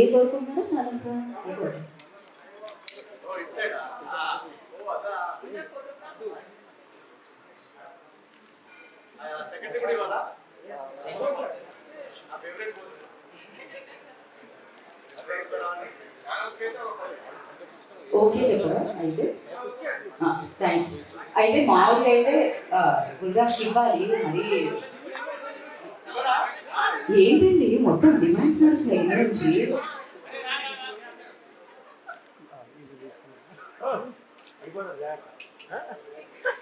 ఏది కోరుకుంటున్నారో చాలా సార్. ఓకే చెప్పరా అయితే థ్యాంక్స్. అయితే మామూలుగా అయితే గుల్రాజ్ ఇవ్వాలి మరి. ఏంటండి మొత్తం డిమాండ్స్ సైడ్ నుంచి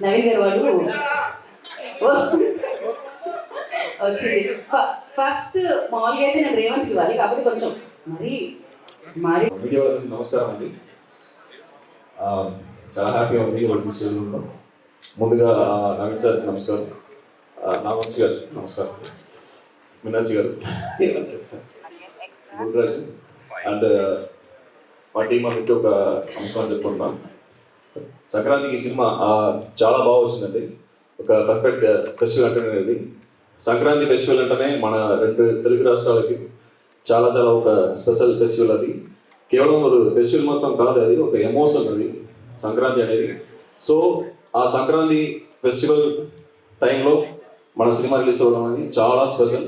నవీన్ గారు వాళ్ళు వచ్చింది. ఫస్ట్ మామూలుగా అయితే నేను రేవంత్ ఇవ్వాలి, కాకపోతే కొంచెం మరి మరి మీడియా వాళ్ళకి నమస్కారం అండి. చాలా హ్యాపీగా ఉంది ఇవాళ విషయంలో. ముందుగా నవీన్ సార్ నమస్కారం, నాగవంశీ గారు నమస్కారం, మీనాక్షి గారు, గురురాజు అండ్ మా టీం అందరికీ ఒక నమస్కారం చెప్పుకుంటున్నాం. సంక్రాంతికి ఈ సినిమా చాలా బాగా వచ్చిందండి. ఒక పర్ఫెక్ట్ ఫెస్టివల్ అంటే అనేది సంక్రాంతి ఫెస్టివల్ అంటేనే మన 2 తెలుగు రాష్ట్రాలకి చాలా చాలా ఒక స్పెషల్ ఫెస్టివల్. అది కేవలం ఒక ఫెస్టివల్ మొత్తం కాదు, అది ఒక ఎమోషన్ అది సంక్రాంతి అనేది. సో ఆ సంక్రాంతి ఫెస్టివల్ టైంలో మన సినిమా రిలీజ్ అవ్వడం అనేది చాలా స్పెషల్.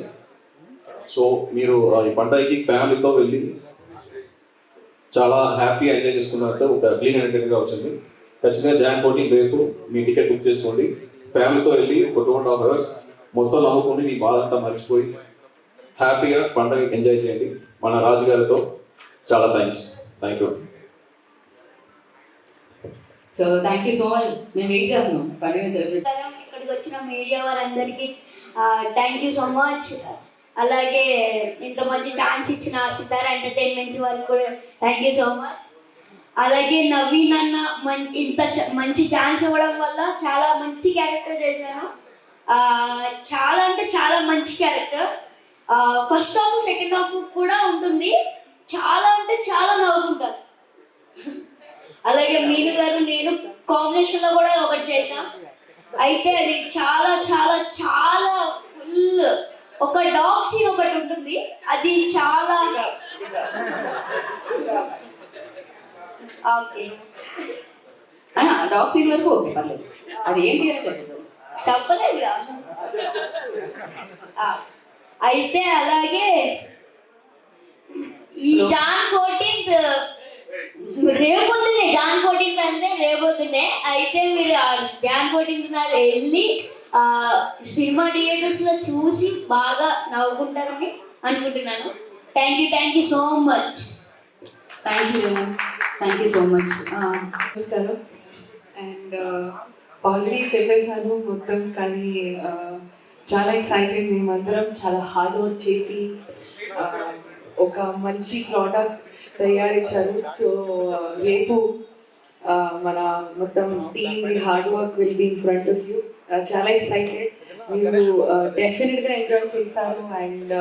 సో మీరు ఈ పండుగకి ఫ్యామిలీతో వెళ్ళి చాలా హ్యాపీగా ఎంజాయ్ చేసుకున్నట్టు ఒక క్లీన్ ఎంటర్టైన్గా వచ్చింది. ఖచ్చితంగా Jan 14 రేపు మీ టికెట్ బుక్ చేసుకోండి. ఫ్యామిలీతో వెళ్ళి ఒక 2.5 hours మొత్తం నవ్వుకొని మీ బాధ అంతా మర్చిపోయి హ్యాపీగా పండుగ ఎంజాయ్ చేయండి మన రాజు గారితో. చాలా thank you. So thank you so much. మేము వెయిట్ చేస్తున్నాం పండుగ సెలబ్రేట్. ఇక్కడికి వచ్చిన మీడియా వారందరికీ థ్యాంక్ యూ సో మచ్. అలాగే ఇంత మంచి ఛాన్స్ ఇచ్చిన సితార ఎంటర్టైన్మెంట్స్ వారికి కూడా థ్యాంక్ యూ సో మచ్. అలాగే నవీన్ అన్న ఇంత మంచి ఛాన్స్ ఇవ్వడం వల్ల చాలా మంచి క్యారెక్టర్ చేశాను. చాలా అంటే చాలా మంచి character. First half second half కూడా ఉంటుంది. చాలా అంటే చాలా నవ్వుకుంటారు. అలాగే మీను గారు నేను కాంబినేషన్ లో కూడా ఒకటి చేశాం. అయితే అది చాలా చాలా చాలా ఫుల్ ఒక డాగ్ సీన్ ఒకటి ఉంటుంది. అది చాలా ఓకే డాగ్ సీన్ వరకు ఓకే పర్లేదు. అది ఏంటి అని చెప్పలేదు. అయితే అలాగే ఈ Jan 14th రేపొద్దునే Jan 14th అంటే రేపొద్దునే. అయితే మీరు Jan 14th వెళ్ళి సినిమా థియేటర్స్ లో చూసి బాగా నవ్వుకుంటారని అనుకుంటున్నాను. Thank you so much. Thank you so much. నమస్కారం. అండ్ ఆల్రెడీ చెప్పేశాను మొత్తం, కానీ చాలా ఎక్సైటెడ్. మేమందరం చాలా హార్డ్ వర్క్ చేసి ఒక మంచి ప్రోడక్ట్ తయారించారు. సో రేపు మన మొత్తం team hard work will be in front of you. చాలా ఎక్సైటెడ్. మీరు డెఫినెట్గా ఎంజాయ్ చేస్తారు అండ్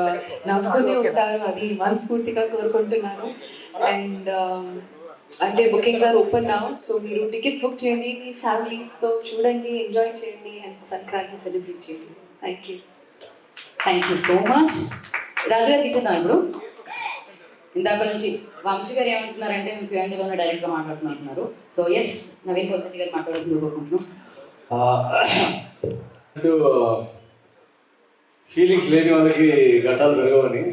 నవ్వుతూనే ఉంటారు, అది మనస్ఫూర్తిగా కోరుకుంటున్నాను. అండ్ అంటే bookings are open now. So మీరు టికెట్స్ బుక్ చేయండి, మీ ఫ్యామిలీస్తో చూడండి, ఎంజాయ్ చేయండి అండ్ సంక్రాంతి సెలబ్రేట్ చేయండి. Thank you so much. Raju గారికి ఇచ్చేద్దాం. ఇప్పుడు ఇందాక నుంచి వంశీ గారు ఏమంటున్నారంటే మేము క్యూఎండీలోనే డైరెక్ట్గా మాట్లాడుతున్నారు. సో ఎస్, నవీన్ కోచండి గారు మాట్లాడాల్సింది కోరుకుంటున్నాం. ఫీలింగ్స్ లేని వాళ్ళకి గంటలు పెరగవని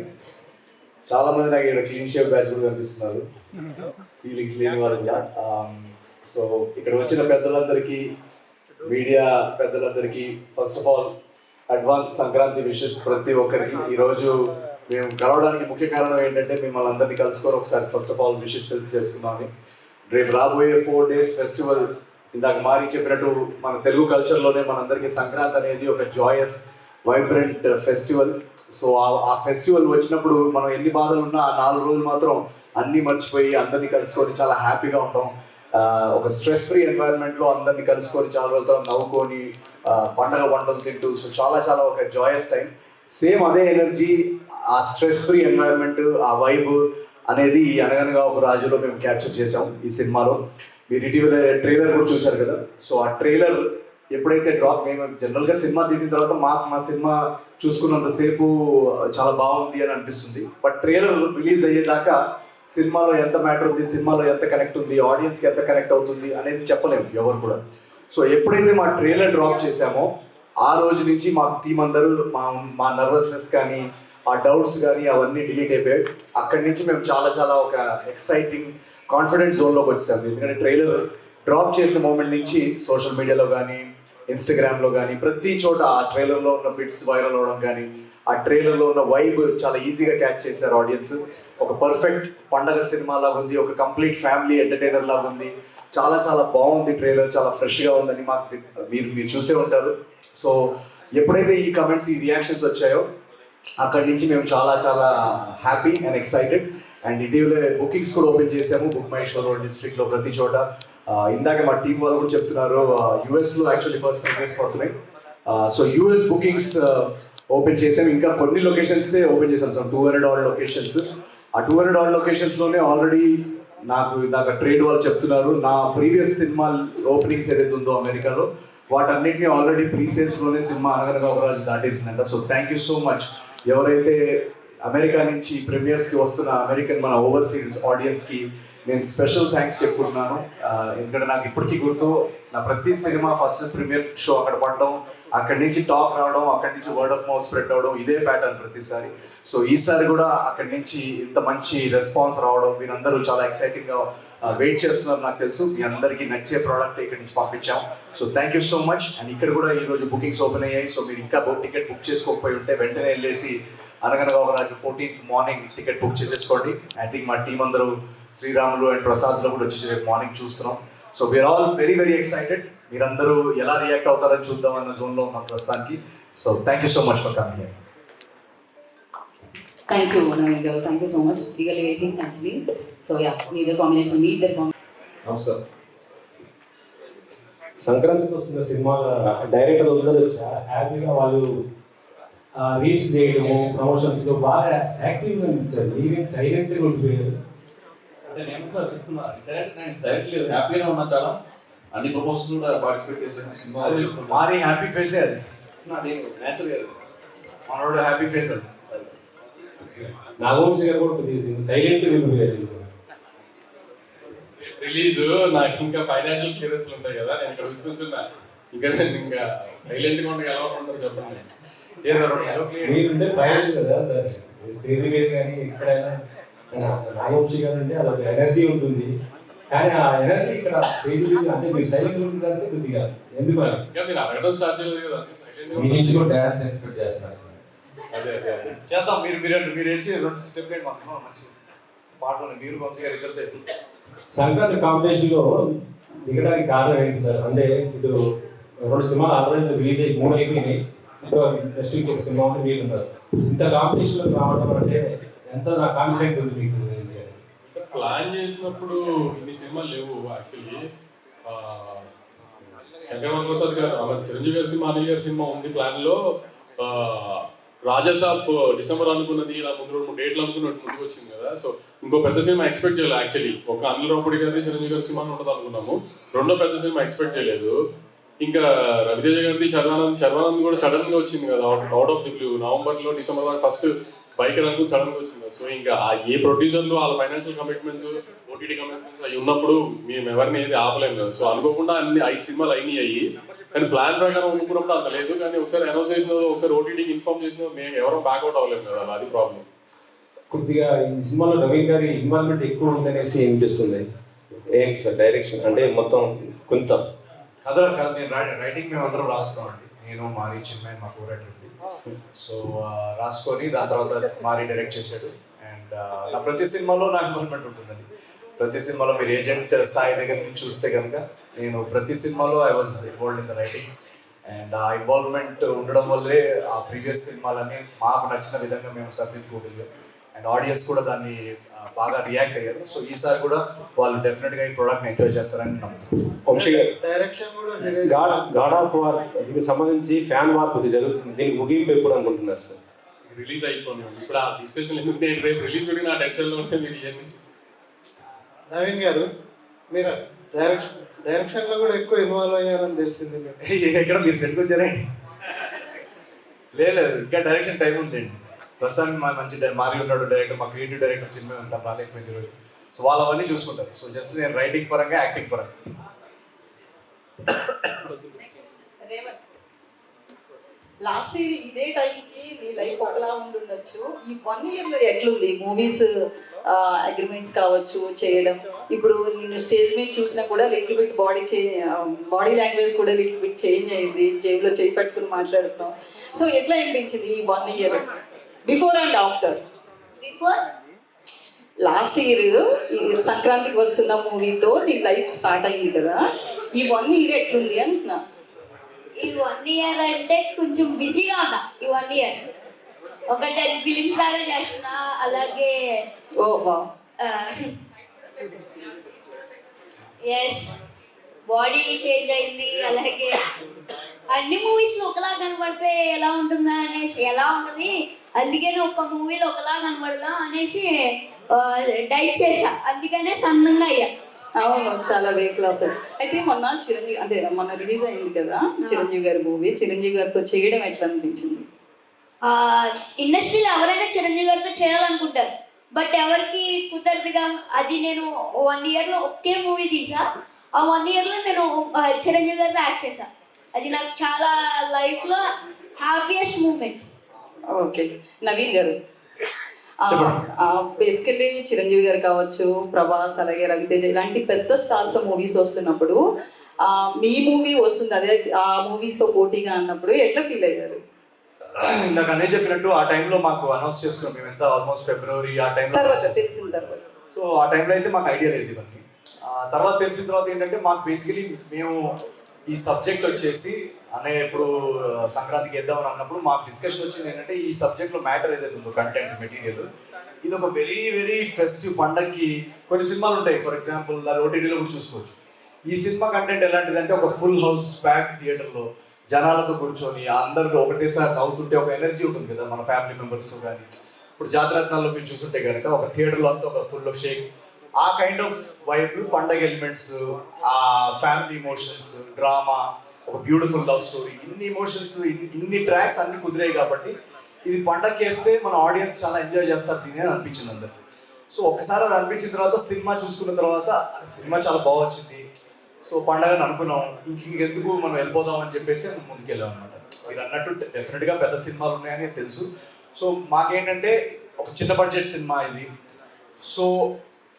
చాలామంది నాకు ఇక్కడ క్లీన్ షేప్ బ్యాచ్ కూడా కనిపిస్తున్నారు. ఫీలింగ్స్ లేని వాళ్ళకి. సో ఇక్కడ వచ్చిన పెద్దలందరికీ, మీడియా పెద్దలందరికీ first of all advance Sankranti wishes ప్రతి ఒక్కరికి. ఈరోజు మేము కలవడానికి ముఖ్య కారణం ఏంటంటే మిమ్మల్ని అందరినీ కలుసుకొని ఒకసారి ఫస్ట్ ఆఫ్ ఆల్ విషెస్ తెలుసుకున్నామని. రేపు రాబోయే 4 days ఫెస్టివల్ ఇందాక మారి చెప్పినట్టు మన తెలుగు కల్చర్లోనే మనందరికీ సంక్రాంతి అనేది ఒక జాయస్ వైబ్రెంట్ ఫెస్టివల్. సో ఆ ఫెస్టివల్ వచ్చినప్పుడు మనం ఎన్ని బాధలు ఉన్నా ఆ 4 రోజులు మాత్రం అన్నీ మర్చిపోయి అందరినీ కలుసుకొని చాలా హ్యాపీగా ఉంటాం. ఒక స్ట్రెస్ ఫ్రీ ఎన్వైరన్మెంట్లో అందరినీ కలుసుకొని చాలా రోజులతో నవ్వుకొని పండగ వంటలు తింటూ, సో చాలా చాలా ఒక జాయస్ టైం. సేమ్ అదే ఎనర్జీ, ఆ స్ట్రెస్ ఫ్రీ ఎన్వైరన్మెంట్, ఆ వైబ్ అనేది ఈ అనగనగా ఒక రాజులో మేము క్యాప్చర్ చేసాం ఈ సినిమాలో. మీరు ఇటీవల ట్రైలర్ కూడా చూశారు కదా. సో ఆ ట్రైలర్ ఎప్పుడైతే డ్రాప్, మేము జనరల్గా సినిమా తీసిన తర్వాత మా సినిమా చూసుకున్నంతసేపు చాలా బాగుంది అని అనిపిస్తుంది. బట్ ట్రైలర్ రిలీజ్ అయ్యేదాకా సినిమాలో ఎంత మ్యాటర్ ఉంది, సినిమాలో ఎంత కనెక్ట్ ఉంది, ఆడియన్స్కి ఎంత కనెక్ట్ అవుతుంది అనేది చెప్పలేము ఎవరు కూడా. సో ఎప్పుడైతే మా ట్రైలర్ డ్రాప్ చేశామో ఆ రోజు నుంచి మా టీం అందరూ మా నర్వస్నెస్ కానీ, ఆ డౌట్స్ కానీ అవన్నీ డిలీట్ అయిపోయాయి. అక్కడి నుంచి మేము చాలా ఒక ఎక్సైటింగ్ కాన్ఫిడెంట్ జోన్లోకి వచ్చాము. ఎందుకంటే ట్రైలర్ డ్రాప్ చేసిన మూమెంట్ నుంచి సోషల్ మీడియాలో కానీ, ఇన్స్టాగ్రామ్లో కానీ ప్రతి చోట ఆ ట్రైలర్లో ఉన్న బిట్స్ వైరల్ అవ్వడం కానీ, ఆ ట్రైలర్లో ఉన్న వైబ్ చాలా ఈజీగా క్యాచ్ చేశారు ఆడియన్స్. ఒక పర్ఫెక్ట్ పండగ సినిమా లాగా ఉంది, ఒక కంప్లీట్ ఫ్యామిలీ ఎంటర్టైనర్ లాగా ఉంది. చాలా బాగుంది ట్రైలర్, చాలా ఫ్రెష్గా ఉందని మాకు మీరు చూసే ఉంటారు. సో ఎప్పుడైతే ఈ కమెంట్స్, ఈ రియాక్షన్స్ వచ్చాయో అక్కడి నుంచి మేము చాలా హ్యాపీ అండ్ ఎక్సైటెడ్. అండ్ ఇటీవలే బుకింగ్స్ కూడా ఓపెన్ చేసాము బుక్ మై షో డిస్ట్రిక్ట్లో ప్రతి చోట. ఇందాక మా టీం వాళ్ళు కూడా చెప్తున్నారు యూఎస్లో యాక్చువల్లీ ఫస్ట్ ప్రీమియర్స్ పడుతున్నాయి. సో యూఎస్ బుకింగ్స్ ఓపెన్ చేసాము. ఇంకా కొన్ని లొకేషన్సే ఓపెన్ చేసాం సార్, 200 odd లొకేషన్స్. ఆ 200 odd లొకేషన్స్లోనే ఆల్రెడీ నాకు ట్రేడ్ వాళ్ళు చెప్తున్నారు నా ప్రీవియస్ సినిమా ఓపెనింగ్స్ ఏదైతే ఉందో అమెరికాలో వాటన్నిటిని ఆల్రెడీ ప్రీ సేల్స్లోనే సినిమా అనగనగా ఒక రోజు దాటేసిందంట. So thank you so much. ఎవరైతే అమెరికా నుంచి ప్రీమియర్స్కి వస్తున్న అమెరికన్ మన ఓవర్సీస్ ఆడియన్స్కి నేను స్పెషల్ థ్యాంక్స్ చెప్పుకుంటున్నాను. ఎందుకంటే నాకు ఇప్పటికీ గుర్తు నా ప్రతి సినిమా ఫస్ట్ ప్రీమియర్ షో అక్కడ పడడం, అక్కడి నుంచి టాక్ రావడం, అక్కడి నుంచి వర్డ్ ఆఫ్ మౌత్ స్ప్రెడ్ అవడం, ఇదే ప్యాటర్న్ ప్రతిసారి. సో ఈసారి కూడా అక్కడి నుంచి ఇంత మంచి రెస్పాన్స్ రావడం, మీరందరూ చాలా ఎక్సైటింగ్గా వెయిట్ చేస్తున్నారు నాకు తెలుసు. మీ అందరికీ నచ్చే ప్రోడక్ట్ ఇక్కడి నుంచి పంపించాం. So thank you so much. And ఇక్కడ కూడా ఈరోజు బుకింగ్స్ ఓపెన్ అయ్యాయి. సో మీరు ఇంకా టికెట్ బుక్ చేసుకోకపోయి ఉంటే వెంటనే వెళ్ళేసి Anaganaga Oka Raju 14th morning ticket book చేసేసుకోండి. ఐ థింక్ మా టీం అందరూ శ్రీరాములు అండ్ ప్రసాద్లో కూడా వచ్చి రేపు మార్నింగ్ చూస్తున్నాం. So we're all very excited. మీరందరూ ఎలా రియాక్ట్ అవుతారని చూద్దాం అన్న జోన్లో ఉన్నాం ప్రస్తుతానికి. So thank you so much for coming. Thank you Naveen garu, thank you so much. Eagle waiting actually. So yeah, మీ ఇద్దరు కాంబినేషన్. అవును సార్. సంక్రాంతికి వస్తున్న సినిమా డైరెక్టర్ అందరూ చాలా హ్యాపీగా వాళ్ళు రీల్స్ చేయడము, ప్రమోషన్స్ బాగా యాక్టివ్గా అనిపించారు. మీరేం సైలెంట్గా ఉండిపోయారు. అంటే నేను కూడా చెప్తున్నా, నేను డైరెక్ట్ లేదు, హ్యాపీగా ఉన్నా. చాలా అన్ని ప్రమోషన్స్ కూడా పార్టిసిపేట్ చేశాను సినిమా. మారీ హ్యాపీ ఫేస్ అది, నేను న్యాచురల్గా మనోడు హ్యాపీ ఫేస్ అది. నాగవంశీ గారు కూడా కొద్దిగా సైలెంట్గా ఉండిపోయారు. రిలీజ్ నాకు ఇంకా ఫైనాన్షియల్ క్లియరెన్స్ ఉంటాయి కదా, నేను ఇక్కడ కూర్చున్నా. ఇంకా నేను ఇంకా సైలెంట్ గా ఉండగా ఎలా ఉంటారు చెప్పండి. మీరుంటే ఫైనల్ కదా సార్, స్టేజ్ మీద కానీ ఎక్కడైనా నాగవంశీ గారు అంటే అదొక ఎనర్జీ ఉంటుంది. కానీ ఆ ఎనర్జీ ఇక్కడ స్టేజ్ మీద అంటే మీరు సైలెంట్ ఉంటుందంటే కొద్దిగా ఎందుకు ఇంకా మీరు అడగడం స్టార్ట్ చేయలేదు కదా, మీ నుంచి కూడా డాన్స్ ఎక్స్పెక్ట్ చేస్తున్నారు. అదే చేద్దాం. మీరు వచ్చి 2 స్టెప్ మా సినిమా మంచి పాటలు మీరు వంశీ గారు ఇద్దరితో. సంక్రాంతి కాంపిటీషన్లో దిగడానికి కారణం ఏంటి సార్? అంటే ఇటు 2 సినిమాలు ఆల్రెడీ రిలీజ్ అయ్యి 3 అయిపోయినాయి. ఇంకా నెక్స్ట్ ఇంకొక సినిమా ఉంది, మీరు ఉన్నారు. ఇంత కాంపిటీషన్లో రావడం అంటే ఎంత నా కాన్ఫిడెంట్ ఉంది మీకు? ప్లాన్ చేసినప్పుడు ఇన్ని సినిమాలు లేవు యాక్చువల్లీ. శంకర్ ప్రసాద్ గారు, చిరంజీవి గారి సినిమా, అనిల్ గారి సినిమా ఉంది ప్లాన్లో. రాజాసాబ్ డిసెంబర్ అనుకున్నది, ఇలా ముందు 2-3 డేట్లు అనుకున్నట్టు ముందుకు వచ్చింది కదా. సో ఇంకో పెద్ద సినిమా ఎక్స్పెక్ట్ చేయలేదు యాక్చువల్లీ. ఒక అనిల్ రావుపూడి గారి, చిరంజీవి గారి సినిమా ఉంటుంది అనుకున్నాము. రెండో పెద్ద సినిమా ఎక్స్పెక్ట్ చేయలేదు. ఇంకా రవితేజ గారిది శర్వానంద్ కూడా సడన్ గా వచ్చింది కదా, అవుట్ ఆఫ్ ది బ్లూ. నవంబర్లో డిసెంబర్ దాకా ఫస్ట్ బైక్ అనుకుని సడన్ గా వచ్చింది. సో ఇంకా ఏ ప్రొడ్యూసర్లు వాళ్ళ ఫైనాన్షియల్ కమిట్మెంట్స్, ఓటీటీ కమిట్మెంట్స్ అవి ఉన్నప్పుడు మేము ఎవరిని ఏది ఆపలేము కదా. సో అనుకోకుండా అన్ని 5 సినిమాలు అయినాయి అయ్యి. కానీ ప్లాన్ ప్రకారం అనుకున్నప్పుడు అంత లేదు. కానీ ఒకసారి అనౌన్స్ చేసినదో, ఒకసారి ఓటీటీకి ఇన్ఫార్మ్ చేసినదో మేము ఎవరో బ్యాక్అవుట్ అవ్వలేము కదా, అది ప్రాబ్లం. కొద్దిగా ఈ సినిమాలో నవీన్ గారి ఇన్వాల్వ్మెంట్ ఎక్కువ ఉందనేసి అనిపిస్తుంది. ఏంటి సార్ డైరెక్షన్ అంటే మొత్తం కొంత కథ నేను రైటింగ్ మేము అందరం రాసుకున్నామండి. నేను, మారీ, చిన్మయ్, మా కోరైటర్ ఉంది. సో రాసుకొని దాని తర్వాత మారీ డైరెక్ట్ చేశాడు. అండ్ నా ప్రతి సినిమాలో నా ఇన్వాల్వ్మెంట్ ఉంటుందండి. ప్రతి సినిమాలో మీరు ఏజెంట్ స్థాయి దగ్గర నుంచి చూస్తే కనుక నేను ప్రతి సినిమాలో I was involved in the writing. And ఆ ఇన్వాల్వ్మెంట్ ఉండడం వల్లే ఆ ప్రీవియస్ సినిమాలన్నీ మాకు నచ్చిన విధంగా మేము సరిదిద్దుకోగలిగాం. అండ్ ఆడియన్స్ కూడా దాన్ని బాగా రియాక్ట్ అయ్యారు. సో ఈసారి కూడా వాళ్ళు డెఫినెట్గా ఈ ప్రోడక్ట్ని ఎంజాయ్ చేస్తారని నమ్ముతున్నాను. వంశీ గారు, డైరెక్షన్ కూడా గాడ్ ఆఫ్ వార్ దీనికి సంబంధించి ఫ్యాన్ వార్ కొద్దిగా జరుగుతుంది. దీనికి ముగింపు ఎప్పుడు అనుకుంటున్నారు సార్? రిలీజ్ అయిపోయింది ఇప్పుడు ఆ డిస్కషన్ ఎందుకు? నేను రేపు రిలీజ్ పెట్టి నా టెన్షన్లో ఉంటే మీరు ఇవన్నీ. నవీన్ గారు, మీరు డైరెక్షన్లో కూడా ఎక్కువ ఇన్వాల్వ్ అయ్యారని తెలిసింది మీకు. ఎక్కడ మీరు సెట్కి వచ్చారండి? లేదు, ఇంకా డైరెక్షన్ టైం ఉందండి. ప్రస్తుతానికి మా మంచి మారి ఉన్నాడు డైరెక్టర్, మా క్రియేటివ్ డైరెక్టర్ చిన్న అంతా రాలేకపోయింది ఈరోజు. సో వాళ్ళు అవన్నీ చూసుకుంటారు. సో జస్ట్ నేను రైటింగ్ పరంగా, యాక్టింగ్ పరంగా. లాస్ట్ ఇయర్ ఇదే టైంకి నీ లైఫ్ ఒకలా ఉండుండొచ్చు. ఈ 1 ఇయర్లో ఎట్లుంది? మూవీస్ అగ్రిమెంట్స్ కావచ్చు చేయడం, ఇప్పుడు నిన్ను స్టేజ్ మీద చూసినా కూడా లిటిల్ బిట్ బాడీ లాంగ్వేజ్ కూడా లిటిల్ బిట్ చేంజ్ అయింది, జేబులో చేయి పట్టుకుని మాట్లాడుతున్నాం. సో ఎట్లా అనిపించింది ఈ 1 year, before and after? Before last year సంక్రాంతికి వస్తున్న మూవీతో నీ లైఫ్ స్టార్ట్ అయింది కదా, ఈ 1 ఇయర్ ఎట్లుంది అంటున్నా. ఈ 1 ఇయర్ అంటే కొంచెం బిజీగా ఉన్నా. ఈ 1 ఇయర్ ఒక 10 ఫిలిమ్స్ లాగా చేసిన. అలాగే ఎస్ బాడీ చేంజ్ అయింది. అలాగే అన్ని మూవీస్లో ఒకలా కనబడితే ఎలా ఉంటుందా అనేసి, ఎలా ఉంటుంది అందుకనే ఒక మూవీలో ఒకలా కనబడదాం అనేసి డైట్ చేశా. అందుకనే సన్నంగా అయ్యా. అవును, చాలా వెయిట్ లాస్. అయితే మొన్న చిరంజీవి అంటే మొన్న రిలీజ్ అయింది కదా చిరంజీవి గారి మూవీ, చిరంజీవి గారితో చేయడం ఎట్లా అనిపించింది? ఇండస్ట్రీలో ఎవరైనా చిరంజీవి గారితో చేయాలనుకుంటారు, బట్ ఎవరికి కుదరదుగా. అది నేను 1 ఇయర్లో ఒకే మూవీ తీసా. ఆ 1 ఇయర్లో నేను చిరంజీవి గారితో యాక్ట్ చేశా. అది నాకు చాలా లైఫ్లో హ్యాపీయెస్ట్ మూమెంట్. ఓకే, నవీన్ గారు, బేసికల్లీ చిరంజీవి గారు కావచ్చు, ప్రభాస్, అలాగే రవితేజ ఇలాంటి పెద్ద స్టార్స్ మూవీస్ వస్తున్నప్పుడు మీ మూవీ వస్తుంది, అదే ఆ మూవీస్తో పోటీగా అన్నప్పుడు ఎట్లా ఫీల్ అయ్యారు? నాకు అన్నీ చెప్పినట్టు ఆ టైంలో మాకు అనౌన్స్ చేసుకున్నాం మేము, ఎంత ఆల్మోస్ట్ ఫిబ్రవరి ఆ టైంలో తెలిసిన తర్వాత. సో ఆ టైంలో అయితే మాకు ఐడియా లేదు ఇవన్నీ. తర్వాత తెలిసిన తర్వాత ఏంటంటే మాకు బేసికలీ మేము ఈ సబ్జెక్ట్ వచ్చేసి అనే ఇప్పుడు సంక్రాంతికి వేద్దామని అన్నప్పుడు మాకు డిస్కషన్ వచ్చింది ఏంటంటే ఈ సబ్జెక్ట్లో మ్యాటర్ ఏదైతే ఉందో కంటెంట్ మెటీరియల్, ఇది ఒక వెరీ వెరీ ఫెస్టివ్ పండగకి కొన్ని సినిమాలు ఉంటాయి. ఫర్ ఎగ్జాంపుల్ అది ఓటీటీలో కూడా చూసుకోవచ్చు. ఈ సినిమా కంటెంట్ ఎలాంటిదంటే ఒక ఫుల్ హౌస్ ప్యాక్ థియేటర్లో జనాలతో కూర్చొని అందరితో ఒకటేసారి నవ్వుతుంటే ఒక ఎనర్జీ ఉంటుంది కదా మన ఫ్యామిలీ మెంబర్స్తో. కానీ ఇప్పుడు జాతరత్నాల్లో మీరు చూస్తుంటే కనుక ఒక థియేటర్లో అంతా ఒక ఫుల్ ఆఫ్ షేక్, ఆ కైండ్ ఆఫ్ వైబ్, పండగ ఎలిమెంట్స్, ఆ ఫ్యామిలీ ఇమోషన్స్, డ్రామా, ఒక బ్యూటిఫుల్ లవ్ స్టోరీ, ఇన్ని ఇమోషన్స్, ఇన్ని ట్రాక్స్ అన్ని కుదిరాయి కాబట్టి ఇది పండగకి వేస్తే మన ఆడియన్స్ చాలా ఎంజాయ్ చేస్తారు దీని అని అనిపించింది అందరికి. సో ఒకసారి అది అనిపించిన తర్వాత సినిమా చూసుకున్న తర్వాత సినిమా చాలా బాగా వచ్చింది. సో పండగని అనుకున్నాం, ఇంకెందుకు మనం వెళ్ళిపోదాం అని చెప్పేసి ముందుకెళ్ళాం అనమాట. మీరు అన్నట్టు డెఫినెట్గా పెద్ద సినిమాలు ఉన్నాయని తెలుసు. సో మాకేంటంటే ఒక చిన్న బడ్జెట్ సినిమా ఇది. సో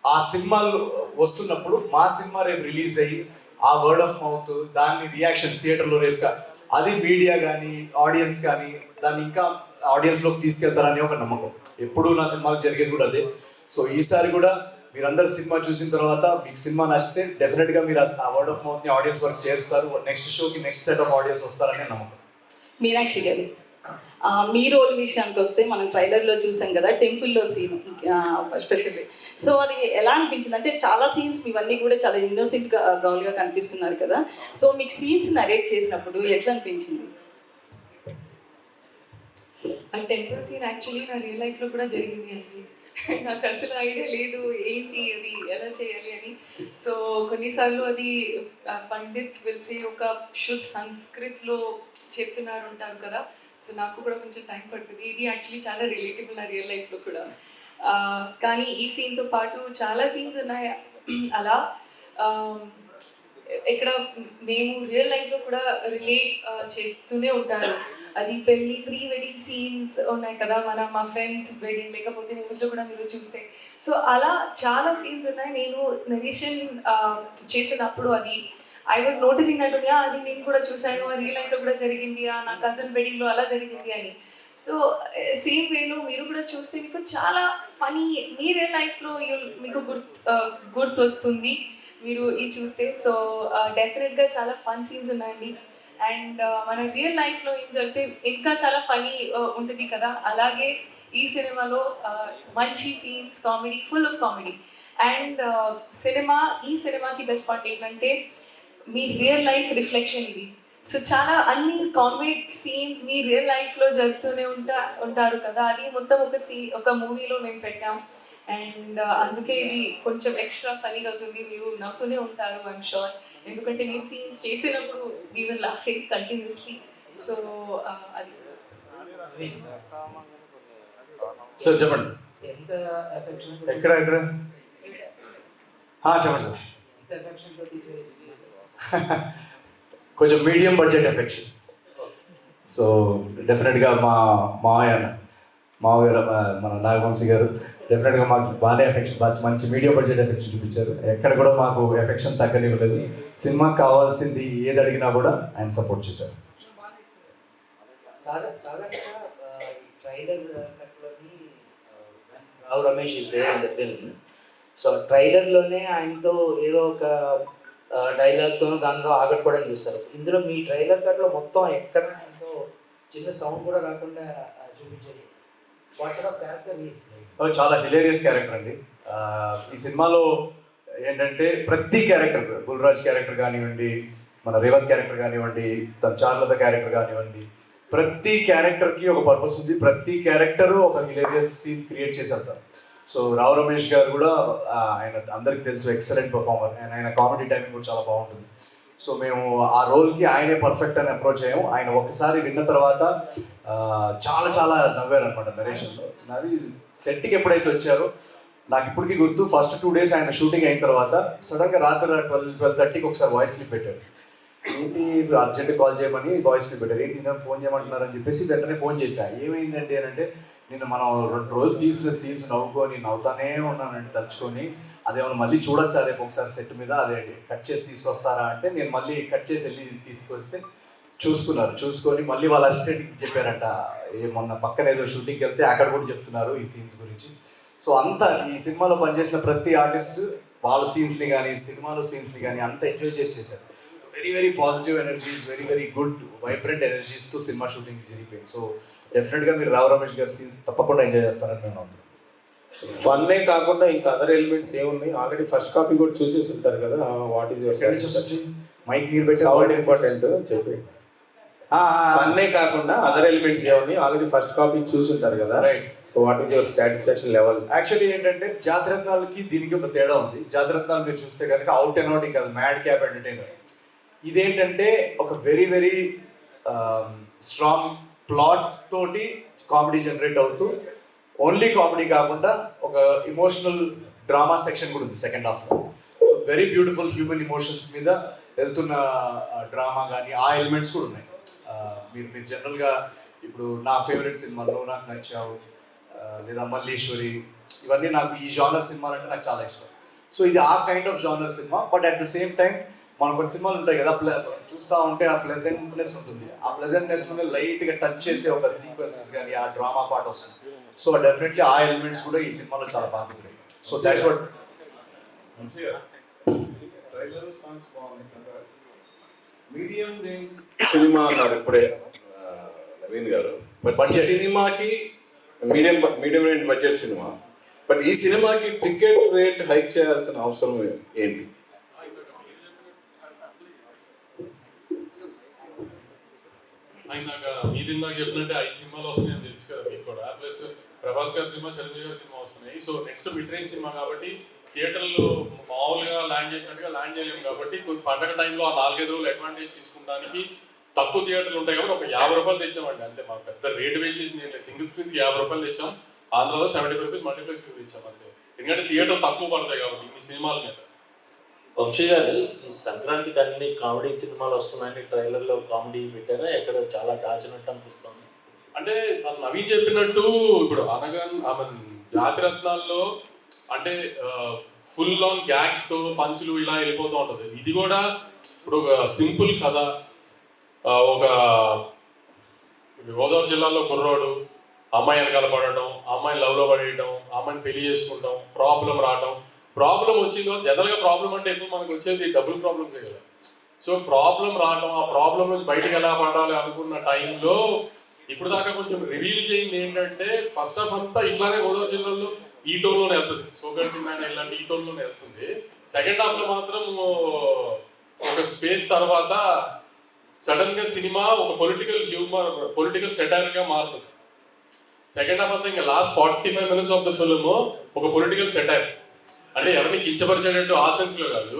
ఆ సినిమాలు వస్తున్నప్పుడు మా సినిమా రేపు రిలీజ్ అయ్యి ఆ వర్డ్ ఆఫ్ మౌత్, దాన్ని రియాక్షన్స్ థియేటర్లో రేపు అది మీడియా కానీ ఆడియన్స్ కానీ దాన్ని ఇంకా ఆడియన్స్లోకి తీసుకెళ్తారని ఒక నమ్మకం. ఎప్పుడు నా సినిమాలు జరిగేది కూడా అదే. సో ఈసారి కూడా మీరందరూ సినిమా చూసిన తర్వాత మీకు సినిమా నచ్చితే డెఫినెట్గా మీరు ఆ వర్డ్ ఆఫ్ మౌత్ని ఆడియన్స్ వరకు చేరుస్తారు. నెక్స్ట్ షోకి నెక్స్ట్ సెట్ ఆఫ్ ఆడియన్స్ వస్తారనే నమ్మకం. మీనాక్షి గారు, మీ రోల్ విషయానికి వస్తే మనం ట్రైలర్లో చూసాం కదా టెంపుల్లో సీన్ ఎస్పెషల్లీ. సో అది ఎలా అనిపించింది? అంటే చాలా సీన్స్ ఇవన్నీ కూడా చాలా ఇన్నోసెంట్గా గౌల్గా కనిపిస్తున్నారు కదా. సో మీకు సీన్స్ నరేట్ చేసినప్పుడు ఎట్లా అనిపించింది? ఆ టెంపుల్ సీన్ యాక్చువల్లీ నా రియల్ లైఫ్లో కూడా జరిగింది అండి. నాకు అసలు ఐడియా లేదు ఏంటి అది ఎలా చేయాలి అని. సో కొన్నిసార్లు అది పండిత్ విల్సే ఒక శుద్ధ సంస్కృత్లో చెప్తున్నారు ఉంటారు కదా. సో నాకు కూడా కొంచెం టైం పడుతుంది. ఇది యాక్చువల్లీ చాలా రిలేటబుల్ నా రియల్ లైఫ్లో కూడా. కానీ ఈ సీన్తో పాటు చాలా సీన్స్ ఉన్నాయి అలా. ఇక్కడ మేము రియల్ లైఫ్లో కూడా రిలేట్ చేస్తూనే ఉంటారు. అది పెళ్ళి ప్రీ వెడ్డింగ్ సీన్స్ ఉన్నాయి కదా, మా ఫ్రెండ్స్ వెడ్డింగ్, లేకపోతే మూవీస్లో కూడా మీరు చూస్తే. సో అలా చాలా సీన్స్ ఉన్నాయి. నేను నరేషన్ చేసినప్పుడు అది ఐ వాజ్ నోటీసింగ్ దట్ అది నేను కూడా చూశాను, రియల్ లైఫ్లో కూడా జరిగింది, నా కజిన్ వెడ్డింగ్లో అలా జరిగింది అని. సో సేమ్ వేలో మీరు కూడా చూస్తే మీకు చాలా ఫనీ మీ రియల్ లైఫ్లో మీకు గుర్తు వస్తుంది మీరు ఇది చూస్తే. సో డెఫినెట్గా చాలా ఫన్ సీన్స్ ఉన్నాయండి. అండ్ మన రియల్ లైఫ్లో ఏం జరిగితే ఇంకా చాలా ఫనీ ఉంటుంది కదా, అలాగే ఈ సినిమాలో మంచి scenes, comedy, full of comedy. And ఈ సినిమాకి బెస్ట్ పార్ట్ ఏంటంటే మీ రియల్ లైఫ్ రిఫ్లెక్షన్ ఇది. సో చాలా అన్ని కామెడీ సీన్స్ మీ రియల్ లైఫ్లో జరుగుతూనే ఉంటారు కదా, అది మొత్తం ఒక మూవీలో మేము పెట్టాం. అండ్ అందుకే ఇది కొంచెం ఎక్స్ట్రా ఫనీగా అవుతుంది. మీరు నవ్వుతూనే ఉంటారు ఐఎమ్ షూర్, ఎందుకంటే నేను సీన్స్ చేసినప్పుడు we will laugh continuously. So అది సార్ చెప్పండి. ఎంత ఎఫెక్షన్ ఎక్కడ చెప్పండి సార్. ఎంత ఎఫెక్షన్ తో తీసేసి కొంచెం మీడియం బడ్జెట్ ఎఫెక్షన్. సో డెఫినెట్గా మావయ్య గారు మన నాగవంశీ గారు డెఫినెట్గా మాకు బాగానే ఎఫెక్షన్, మంచి మీడియం బడ్జెట్ ఎఫెక్షన్ చూపించారు. ఎక్కడ కూడా మాకు ఎఫెక్షన్ తగ్గనివ్వలేదు. సినిమాకి కావాల్సింది ఏది అడిగినా కూడా ఆయన సపోర్ట్ చేశారు. సాధారణంగా ట్రైలర్ కట్లోని Rao Ramesh is there in the film. So ట్రైలర్లోనే ఆయనతో ఏదో ఒక డైలాగ్తో దాంతో ఆగట్టుకోవడానికి చూస్తారు. ఇందులో మీ ట్రైలర్ కట్లో మొత్తం ఎక్కడ ఆయనతో చిన్న సౌండ్ కూడా రాకుండా చూపించేది. వాట్సాప్ ఆఫ్ క్యారెక్టర్ ఈస్ చాలా హిలేరియస్ క్యారెక్టర్ అండి. ఈ సినిమాలో ఏంటంటే ప్రతి క్యారెక్టర్, గుల్రాజ్ క్యారెక్టర్ కానివ్వండి, మన రేవంత్ క్యారెక్టర్ కానివ్వండి, తన చార్లత క్యారెక్టర్ కానివ్వండి, ప్రతి క్యారెక్టర్కి ఒక పర్పస్ ఉంది. ప్రతి క్యారెక్టరు ఒక హిలేరియస్ సీన్ క్రియేట్ చేసి వెళ్తారు. సో రావు రమేష్ గారు కూడా ఆయన అందరికీ తెలుసు, ఎక్సలెంట్ పర్ఫార్మర్, అండ్ ఆయన కామెడీ టైమింగ్ కూడా చాలా బాగుంటుంది. సో మేము ఆ రోల్కి ఆయనే పర్ఫెక్ట్ అని అప్రోచ్ అయ్యాము. ఆయన ఒకసారి విన్న తర్వాత చాలా నవ్వారు అనమాట నరేషన్లో. నవ్వి సెట్కి ఎప్పుడైతే వచ్చారో నాకు ఇప్పటికీ గుర్తు, ఫస్ట్ 2 days ఆయన షూటింగ్ అయిన తర్వాత సడన్గా రాత్రి 12:30కి ఒకసారి వాయిస్ క్లిప్ పెట్టారు. ఏంటి అర్జెంట్ కాల్ చేయమని వాయిస్ క్లిప్ పెట్టారు. ఏంటి నేను ఫోన్ చేయమంటున్నారని చెప్పేసి వెంటనే ఫోన్ చేశాను. ఏమైందండి అని అంటే, నేను మనం 2 రోజులు తీసిన సీన్స్ నవ్వుతానే ఉన్నానండి తలుచుకొని, అదేమన్నా మళ్ళీ చూడొచ్చా రేపు ఒకసారి సెట్ మీద, అదే కట్ చేసి తీసుకొస్తారా అంటే, నేను మళ్ళీ కట్ చేసి వెళ్ళి తీసుకొస్తే చూసుకొని మళ్ళీ వాళ్ళ అసిస్టెంట్కి చెప్పారంట, మొన్న పక్కన ఏదో షూటింగ్కి వెళ్తే అక్కడ కూడా చెప్తున్నారు ఈ సీన్స్ గురించి. సో అంతా ఈ సినిమాలో పనిచేసిన ప్రతి ఆర్టిస్ట్ వాళ్ళ సీన్స్ని కానీ సినిమాలో సీన్స్ని కానీ అంతా ఎంజాయ్ చేశారు. Very positive energies, very good vibrant ఎనర్జీస్తో సినిమా షూటింగ్ జరిగిపోయింది. సో డెఫినెట్గా మీరు రావు రమేష్ గారి సీన్స్ తప్పకుండా ఎంజాయ్ చేస్తారని నేను అనుకుంటున్నాను. ఫన్నే కాకుండా ఇంకా అదర్ ఎలిమెంట్స్ ఏమున్నాయి? ఆల్రెడీ ఫస్ట్ కాపీ కూడా చూసేసి ఉంటారు కదా, వాట్ ఈస్ యువర్ మైక్ మీరు పెట్టి సౌండ్ ఇంపార్టెంట్ చెప్పి. ఫన్నే కాకుండా అదర్ ఎలిమెంట్స్ ఏమున్నాయి? ఆల్రెడీ ఫస్ట్ కాపీ చూసి ఉంటారు కదా, right. So what is your satisfaction level? Actually ఏంటంటే జాతిరత్నాలకి దీనికి ఒక తేడా ఉంది. జాతిరత్నాలు మీరు చూస్తే కనుక అవుట్ అండ్ అవుట్ ఇంకా మ్యాడ్ క్యాప్ ఎంటర్టైనర్. ఇదేంటంటే ఒక వెరీ స్ట్రాంగ్ ప్లాట్ తోటి కామెడీ జనరేట్ అవుతూ, ఓన్లీ కామెడీ కాకుండా ఒక ఇమోషనల్ డ్రామా సెక్షన్ కూడా ఉంది సెకండ్ హాఫ్లో. So very beautiful human emotions మీద వెళ్తున్న డ్రామా కానీ ఆ ఎలిమెంట్స్ కూడా ఉన్నాయి. మీరు జనరల్గా ఇప్పుడు నా ఫేవరెట్ సినిమాలో నాకు నచ్చావు లేదా మల్లీశ్వరి, ఇవన్నీ నాకు ఈ జానర్ సినిమాలు అంటే నాకు చాలా ఇష్టం. సో ఇది ఆ kind of genre cinema. But at the same time మన కొన్ని సినిమాలు ఉంటాయి కదా, చూస్తూ ఉంటే ఆ ప్లెజెంట్నెస్ ఉంటుంది. ఆ ప్లెజెంట్నెస్ మీద లైట్గా టచ్ చేసే ఒక సీక్వెన్సెస్ కానీ ఆ డ్రామా పార్ట్ వస్తుంది. సో డెఫినెట్లీ ఆ ఎలిమెంట్స్ కూడా ఈ సినిమాలో చాలా బాగా కుదిరాయి. So that's what. Medium range సినిమా అన్నారు ఇప్పుడే నవీన్ గారు. బట్ ఈ సినిమాకి మీడియం రేంజ్ బడ్జెట్ సినిమా, బట్ ఈ సినిమాకి టికెట్ రేట్ హైక్ చేయాల్సిన అవసరం ఏంటి? ఆయన మీరు ఇందాక చెప్పినట్టే 5 సినిమాలు వస్తున్నాయని తెలుసు కదా మీకు కూడా. ప్లస్ ప్రభాస్ గారి సినిమా, చిరంజీవి గారి సినిమా వస్తున్నాయి. So next mid range cinema కాబట్టి థియేటర్లో మామూలుగా ల్యాండ్ చేసినట్టుగా ల్యాండ్ చేయలేము కాబట్టి పండగ టైంలో ఆ 4-5 రోజులు అడ్వాంటేజ్ తీసుకోవడానికి తక్కువ థియేటర్లు ఉంటాయి కాబట్టి ఒక 50 రూపాయలు తెచ్చామండి. అంటే మాకు పెద్ద రేటు వేసేసి నేను సింగిల్ స్క్రీన్స్కి 50 రూపాయలు తెచ్చాం. ఆంధ్రాలో 75 రూపీస్ మల్టీప్లెక్స్కి తెచ్చాం అంతే. ఎందుకంటే థియేటర్లు తక్కువ పడతాయి కాబట్టి ఇన్ని సినిమాల మీద. వంశీ గారు, ఈ సంక్రాంతికి అన్ని కామెడీ సినిమాలు వస్తున్నాయని ట్రైలర్లో కామెడీ పెట్టారా? ఎక్కడ చాలా దాచినట్టు అనిపిస్తుంది. అంటే నవీన్ చెప్పినట్టు ఇప్పుడు జాతిరత్నాల్లో అంటే ఫుల్ ఆన్ గ్యాగ్స్ తో పంచులు ఇలా వెళ్ళిపోతూ ఉంటుంది. ఇది కూడా ఇప్పుడు ఒక సింపుల్ కథ, ఒక గోదావరి జిల్లాలో కుర్రోడు అమ్మాయి వెనకాల పడటం, అమ్మాయిని లవ్లో పడేయటం, అమ్మాయిని పెళ్లి చేసుకుంటాం, ప్రాబ్లం రావటం. ప్రాబ్లం వచ్చిందో జనరల్గా ప్రాబ్లం అంటే ఎప్పుడు మనకు వచ్చేది డబుల్ ప్రాబ్లమ్సే కదా. సో ప్రాబ్లం రావటం, ఆ ప్రాబ్లం నుంచి బయటకు ఎలా పడాలి అనుకున్న టైంలో ఇప్పుడు దాకా కొంచెం రివీల్ చేయింది ఏంటంటే ఫస్ట్ హాఫ్ అంతా ఇట్లానే గోదావరి జిల్లాలో ఈ టోన్లోనే వెళ్తుంది, సోగర్ చిన్న ఇలాంటి ఈ టోన్లోనే వెళ్తుంది. సెకండ్ హాఫ్లో మాత్రం ఒక స్పేస్ తర్వాత సడన్గా సినిమా ఒక పొలిటికల్ హ్యూమర్, పొలిటికల్ సెటైర్గా మారుతుంది. సెకండ్ హాఫ్ అంతా ఇంకా last 45 minutes of the film ఒక పొలిటికల్ సెటైర్. అంటే ఎవరిని కించపరిచేటట్టు ఆ సెన్స్లో కాదు,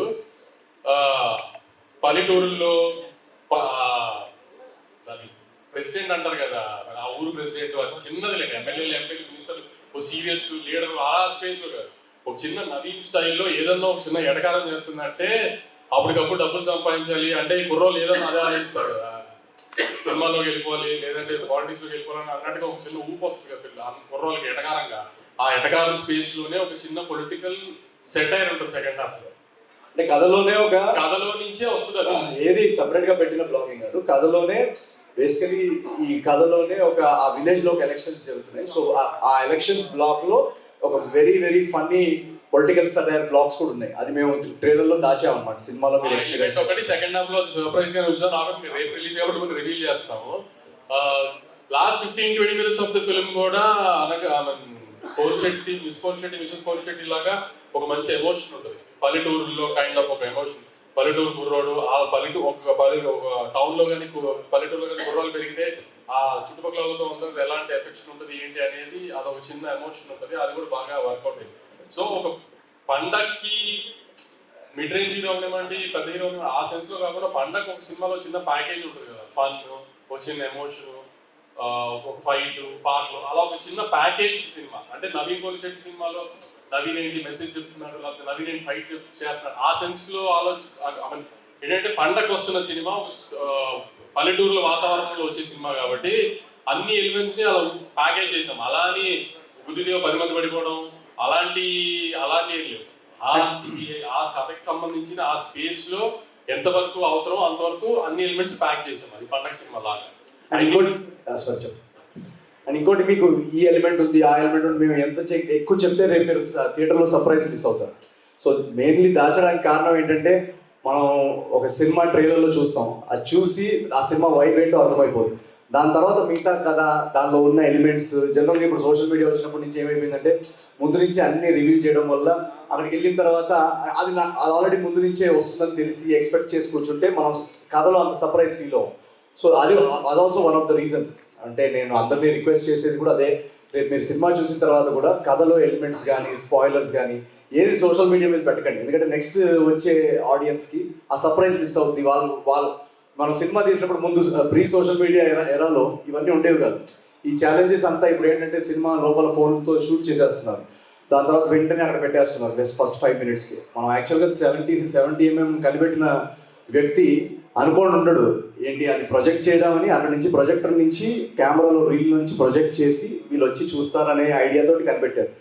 పల్లెటూరుల్లో ప్రెసిడెంట్ అంటారు కదా, ఆ ఊరు ప్రెసిడెంట్ అది చిన్నది లేదు, ఎమ్మెల్యేలు ఎంపీలు మినిస్టర్లు ఒక సీరియస్ లీడర్ ఆ స్పేస్లో కాదు, ఒక చిన్న నవీన్ స్టైల్లో ఏదన్నా ఒక చిన్న ఎడకారం చేస్తుందంటే అప్పటికప్పుడు డబ్బులు సంపాదించాలి అంటే ఈ కుర్రోళ్ళు ఏదన్నా అదే ఆలోచిస్తారు కదా, సినిమాలోకి వెళ్ళిపోవాలి లేదంటే పాలిటిక్స్లోకి వెళ్ళిపోవాలని అన్నట్టుగా ఒక చిన్న ఊపు వస్తుంది కదా కుర్రోళ్ళకి ఎటకారంగా. ఆ ఎటకారం స్పేస్లోనే ఒక చిన్న పొలిటికల్ సెటైర్ ఉంటుంది సెకండ్ హాఫ్లో. అంటే కథలోనే ఒక కథలో నుంచే వస్తుంది అది, ఏది సపరేట్ గా పెట్టిన బ్లాగింగ్ కాదు, కథలోనే బేసికలీ ఈ కథలోనే ఒక ఆ విలేజ్ లో ఒక ఎలక్షన్స్ జరుగుతున్నాయి. సో ఆ ఎలక్షన్స్ బ్లాక్ లో ఒక very very funny political satire blocks కూడా ఉన్నాయి. అది మేము ట్రైలర్ లో దాచామన్నమాట, సినిమాలో మీరు ఎక్స్పీరియన్స్ ఒకటి సెకండ్ హాఫ్ లో సర్ప్రైజ్ గా ఉంచాం కాబట్టి రేపు రిలీజ్ కాబట్టి మనం రివీల్ చేస్తాము. Last 15-20 minutes of the film కూడా అనగా మిస్ పోల్ శెట్టి లాగా ఒక మంచి ఎమోషన్ ఉంటుంది. పల్లెటూరులో కైండ్ ఆఫ్ ఒక ఎమోషన్, పల్లెటూరు కుర్రోడు ఆ ఒక టౌన్ లో కానీ పల్లెటూరులో కానీ కుర్రోలు పెరిగితే ఆ చుట్టుపక్కల వాళ్ళతో ఉంటుంది ఎలాంటి ఎఫెక్షన్ ఉంటుంది ఏంటి అనేది అదొక చిన్న ఎమోషన్ ఉంటుంది. అది కూడా బాగా వర్కౌట్ అయింది. సో ఒక పండక్కి మిడ్ రేంజ్ హీరో ఉండేమండి పెద్ద హీరో ఆ సెన్స్ లో కాకుండా పండగ ఒక సినిమాలో చిన్న ప్యాకేజ్ ఉంటుంది కదా, ఫన్, ఒక చిన్న ఎమోషన్, ఒక ఫైట్, పాటలు, అలా ఒక చిన్న ప్యాకేజ్ సినిమా. అంటే నవీన్ పోలిశెట్టి సినిమాలో నవీన్ ఏంటి మెసేజ్ చెప్తున్నాడు, లేకపోతే నవీన్ ఏంటి ఫైట్ చేస్తున్నాడు, ఆ సెన్స్ లో ఏంటంటే పండగ వస్తున్న సినిమా, పల్లెటూరుల వాతావరణంలో వచ్చే సినిమా కాబట్టి అన్ని ఎలిమెంట్స్ ని అలా ప్యాకేజ్ చేసాం. అలా అని గుద్దిదేవ 10 మంది పడిపోవడం అలాంటి ఏం లేవు. ఆ కథకి సంబంధించిన ఆ స్పేస్ లో ఎంతవరకు అవసరం అంతవరకు అన్ని ఎలిమెంట్స్ ప్యాక్ చేసాం. అది పండగ సినిమా లాగా. అండ్ ఇంకోటి మీకు ఈ ఎలిమెంట్ ఉంది ఆ ఎలిమెంట్ ఉంది మేము ఎంత ఎక్కువ చెప్తే రేపు మీరు థియేటర్లో సర్ప్రైజ్ మిస్ అవుతారు. సో మెయిన్లీ దాచడానికి కారణం ఏంటంటే మనం ఒక సినిమా ట్రైలర్లో చూస్తాం, అది చూసి ఆ సినిమా వైబ్ ఏంటో అర్థమైపోతుంది. దాని తర్వాత మిగతా కథ దానిలో ఉన్న ఎలిమెంట్స్ జనరల్గా ఇప్పుడు సోషల్ మీడియా వచ్చినప్పటి నుంచి ఏమైపోయిందంటే ముందు నుంచి అన్ని రివీల్ చేయడం వల్ల అక్కడికి వెళ్ళిన తర్వాత అది ఆల్రెడీ ముందు నుంచే వస్తుందని తెలిసి ఎక్స్పెక్ట్ చేసి కూర్చుంటే మనం కథలో అంత సర్ప్రైజ్ ఫీల్ అవ్వం. సో అది also one of the reasons. అంటే నేను అందరినీ రిక్వెస్ట్ చేసేది కూడా అదే, రేపు మీరు సినిమా చూసిన తర్వాత కూడా కథలో ఎలిమెంట్స్ కానీ స్పాయిలర్స్ కానీ ఏది సోషల్ మీడియా మీద పెట్టకండి. ఎందుకంటే నెక్స్ట్ వచ్చే ఆడియన్స్కి ఆ సర్ప్రైజ్ మిస్ అవుతుంది. వాళ్ళు మనం సినిమా తీసినప్పుడు ముందు ప్రీ సోషల్ మీడియా ఎరాలో ఇవన్నీ ఉండేవి కాదు. ఈ ఛాలెంజెస్ అంతా ఇప్పుడు ఏంటంటే సినిమా లోపల ఫోన్తో షూట్ చేసేస్తున్నారు, దాని తర్వాత వెంటనే అక్కడ పెట్టేస్తున్నారు జస్ట్ ఫస్ట్ 5 minutesకి. మనం యాక్చువల్గా 70 mm కనిపెట్టిన వ్యక్తి అనుకోని ఉండడు ఏంటి అది ప్రొజెక్ట్ చేయడామని, అక్కడ నుంచి ప్రొజెక్టర్ నుంచి కెమెరాలో రీల్ నుంచి ప్రొజెక్ట్ చేసి వీళ్ళు వచ్చి చూస్తారనే ఐడియాతోటి కనిపెట్టారు.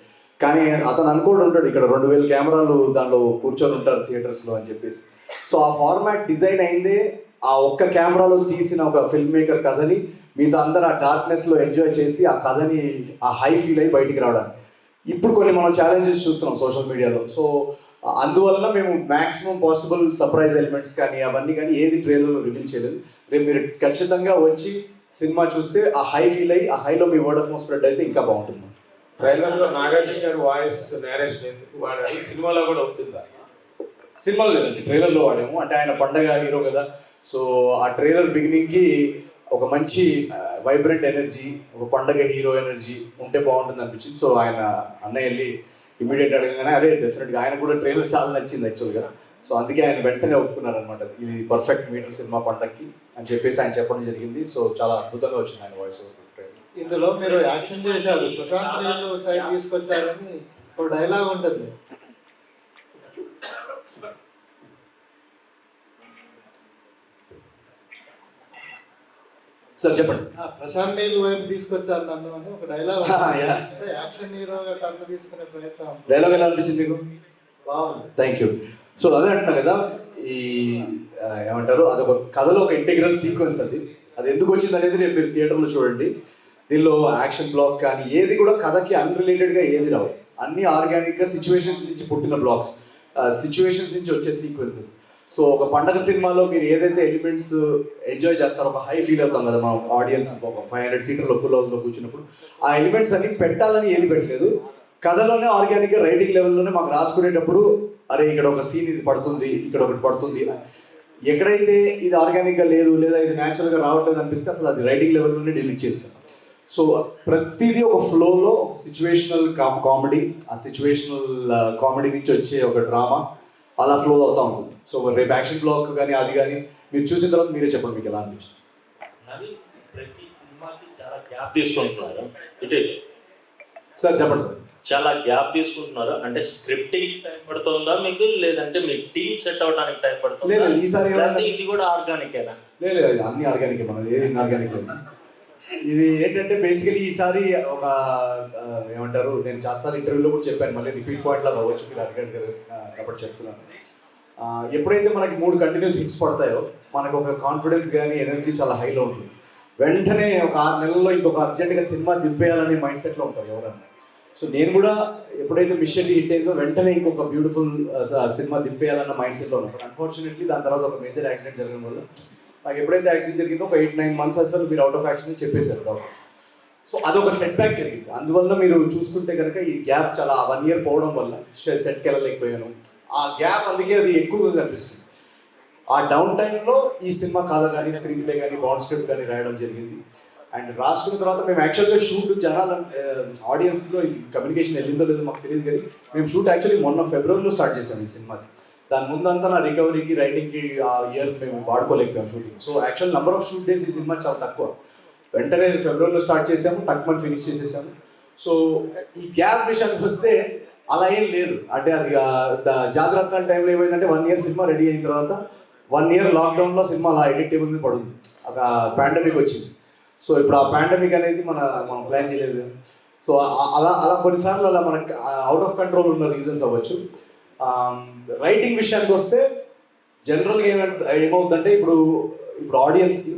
కానీ అతను అనుకోని ఉంటాడు ఇక్కడ 2000 కెమెరాలు దానిలో కూర్చొని ఉంటారు థియేటర్స్లో అని చెప్పేసి. సో ఆ ఫార్మాట్ డిజైన్ అయిందే ఆ ఒక్క కెమెరాలో తీసిన ఒక ఫిల్మ్ మేకర్ కథని మీతో అందరూ ఆ డార్క్నెస్లో ఎంజాయ్ చేసి ఆ కథని ఆ హై ఫీల్ అయ్యి బయటికి రావడానికి. ఇప్పుడు కొన్ని మనం ఛాలెంజెస్ చూస్తున్నాం సోషల్ మీడియాలో. సో అందువల్ల మేము మ్యాక్సిమం పాసిబుల్ సర్ప్రైజ్ ఎలిమెంట్స్ కానీ అవన్నీ కానీ ఏది ట్రైలర్లో రివీల్ చేయలేదు. రేపు మీరు ఖచ్చితంగా వచ్చి సినిమా చూస్తే ఆ హై ఫీల్ అయ్యి ఆ హైలో మీ వర్డ్ ఆఫ్ మౌత్ స్ప్రెడ్ అయితే ఇంకా బాగుంటుంది. ట్రైలర్లో నాగార్జున గారు వాయిస్ నేరేషన్ ఎందుకు వాడారు, సినిమాలో కూడా ఉంటుందా? సినిమాలో లేదండి, ట్రైలర్లో వాడాము. అంటే ఆయన పండగ హీరో కదా, సో ఆ ట్రైలర్ బిగినింగ్కి ఒక మంచి వైబ్రెంట్ ఎనర్జీ, ఒక పండగ హీరో ఎనర్జీ ఉంటే బాగుంటుంది అనిపించింది. సో ఆయన అన్నయ్య వెళ్ళి ఇమీడియట్ అడగగానే అరే డెఫినెట్గా ఆయన కూడా ట్రైలర్ చాలా నచ్చింది యాక్చువల్గా. సో అందుకే ఆయన వెంటనే ఒప్పుకున్నారనమాట, ఇది పర్ఫెక్ట్ మీటర్ సినిమా పండగకి అని చెప్పేసి ఆయన చెప్పడం జరిగింది. సో చాలా అద్భుతంగా వచ్చింది ఆయన వాయిస్ ఓవర్ ట్రైలర్. ఇందులో మీరు యాక్షన్ చేశారు, ప్రశాంత్ నీళ్ళు సైడ్ తీసుకొచ్చారని ఒక డైలాగ్ ఉంటుంది. సార్ చెప్పండి. ప్రశాంత్ నీళ్ళు వైపు తీసుకొచ్చారు నన్ను అని ఒక డైలాగ్. అంటే యాక్షన్ హీరోగా టర్న్ తీసుకునే ప్రయత్నం. డైలాగ్ ఎలా అనిపించింది మీకు? బాగుంది, థ్యాంక్ యూ. సో అదే అంటున్నా కదా, ఈ ఏమంటారు అదొక కథలో ఒక ఇంటిగ్రల్ సీక్వెన్స్. అది ఎందుకు వచ్చింది అనేది రేపు మీరు థియేటర్లో చూడండి. దీనిలో యాక్షన్ బ్లాక్ కానీ ఏది కూడా కథకి అన్రిలేటెడ్గా ఏది రావు, అన్ని ఆర్గానిక్గా సిచ్యువేషన్స్ నుంచి పుట్టిన బ్లాక్స్, సిచ్యువేషన్స్ నుంచి వచ్చే సీక్వెన్సెస్. సో ఒక పండగ సినిమాలో మీరు ఏదైతే ఎలిమెంట్స్ ఎంజాయ్ చేస్తారో ఒక హై ఫీల్ అవుతాం కదా మనం ఆడియన్స్, ఒక 500 సీటర్లో ఫుల్ హౌస్లో కూర్చున్నప్పుడు ఆ ఎలిమెంట్స్ అన్ని పెట్టాలని ఏది పెట్టలేదు. కథలోనే ఆర్గానిక్గా రైటింగ్ లెవెల్లోనే మాకు రాసుకునేటప్పుడు అరే ఇక్కడ ఒక సీన్ ఇది పడుతుంది, ఇక్కడ ఒకటి పడుతుంది, ఎక్కడైతే ఇది ఆర్గానిక్గా లేదు లేదా ఇది న్యాచురల్గా రావట్లేదు అనిపిస్తే అసలు అది రైటింగ్ లెవెల్లోనే డిలీట్ చేస్తాం. సో ప్రతిదీ ఒక ఫ్లోలో ఒక సిచ్యువేషనల్ కామెడీ, ఆ సిచ్యువేషనల్ కామెడీ నుంచి వచ్చే ఒక డ్రామా అలా ఫ్లో అవుతూ ఉంటుంది. సో రేపు యాక్షన్ బ్లాక్ కానీ అది కానీ మీరు చూసిన తర్వాత మీరే చెప్పండి మీకు ఎలా అనిపించింది. నవీన్ ప్రతి సినిమాకి చాలా గ్యాప్ తీసుకుంటున్నారు. ఇటు సార్ చెప్పండి సార్. చాలా గ్యాప్ తీసుకుంటున్నారు అంటే స్క్రిప్టింగ్ టైం పడుతుందా మీకు, లేదంటే మీ టీమ్ సెట్ అవడానికి టైం పడుతుందా? లేదు ఈసారి ఇది కూడా ఆర్గానికేనా? లేదు అన్ని ఆర్గానిక్, మనది ఏది ఆర్గానిక్ లేదు. ఇది ఏంటంటే బేసికలీ ఈసారి ఒక ఏమంటారు, నేను చాలాసార్లు ఇంటర్వ్యూలో కూడా చెప్పాను, మళ్ళీ రిపీట్ పాయింట్ లాగా అవ్వచ్చు, మీరు అడిగారు కాబట్టి చెప్తున్నాను. ఎప్పుడైతే మనకి 3 కంటిన్యూస్ హిట్స్ పడతాయో మనకు ఒక కాన్ఫిడెన్స్ కానీ ఎనర్జీ చాలా హైలో ఉంటుంది. వెంటనే ఒక 6 నెలల్లో ఇంకొక అర్జెంట్గా సినిమా దింపేయాలనే మైండ్ సెట్లో ఉంటారు ఎవరన్నా. సో నేను కూడా ఎప్పుడైతే మిషన్ హిట్ అయిందో వెంటనే ఇంకొక బ్యూటిఫుల్ సినిమా దింపేయాలన్న మైండ్ సెట్లో ఉన్నాను. అన్ఫార్చునేట్లీ దాని తర్వాత ఒక మేజర్ యాక్సిడెంట్ జరగడం వల్ల నాకు ఎప్పుడైతే యాక్సిడెంట్ జరిగిందో ఒక 8-9 months అసలు మీరు అవుట్ ఆఫ్ యాక్షన్ చెప్పేశారు డాక్టర్స్. సో అదొక సెట్ బ్యాక్ జరిగింది. అందువల్ల మీరు చూస్తుంటే కనుక ఈ గ్యాప్ చాలా 1 year పోవడం వల్ల సెట్కి వెళ్ళలేకపోయాను. ఆ గ్యాప్ అందుకే అది ఎక్కువగా కనిపిస్తుంది. ఆ డౌన్ టైంలో ఈ సినిమా కథ కానీ స్క్రీన్ ప్లే కానీ బౌండ్ స్క్రిప్ట్ కానీ రాయడం జరిగింది. అండ్ రాసుకున్న తర్వాత మేము యాక్చువల్గా షూట్ జనాలు ఆడియన్స్లో ఈ కమ్యూనికేషన్ వెళ్ళిందో లేదో మాకు తెలియదు, కానీ మేము షూట్ యాక్చువల్లీ మొన్న ఫిబ్రవరిలో స్టార్ట్ చేసాం ఈ సినిమాకి. దాని ముందంతా నా రికవరీకి రైటింగ్కి ఆ ఇయర్ మేము వాడుకోలేకపోయాం shooting. So actual number of shoot days ఈ సినిమా చాలా తక్కువ. వెంటనే ఫిబ్రవరిలో స్టార్ట్ చేసాము, టక్మన్ ఫినిష్ చేసేసాము. సో ఈ గ్యాప్ విషయానికి వస్తే అలా ఏం లేదు. అంటే అది జాగ్రత్త టైంలో ఏమైందంటే 1 year సినిమా రెడీ అయిన తర్వాత 1 year లాక్డౌన్లో సినిమా అలా ఎడిట్ టేబుల్ మీద పడుతుంది. ఒక పాండమిక్ వచ్చింది. సో ఇప్పుడు ఆ పాండమిక్ అనేది మనం ప్లాన్ చేయలేదు. సో అలా కొన్నిసార్లు అలా మనకు అవుట్ ఆఫ్ కంట్రోల్ ఉన్న రీజన్స్ అవ్వచ్చు. రైటింగ్ విషయానికి వస్తే జనరల్గా ఏమవుతుందంటే ఇప్పుడు ఆడియన్స్కి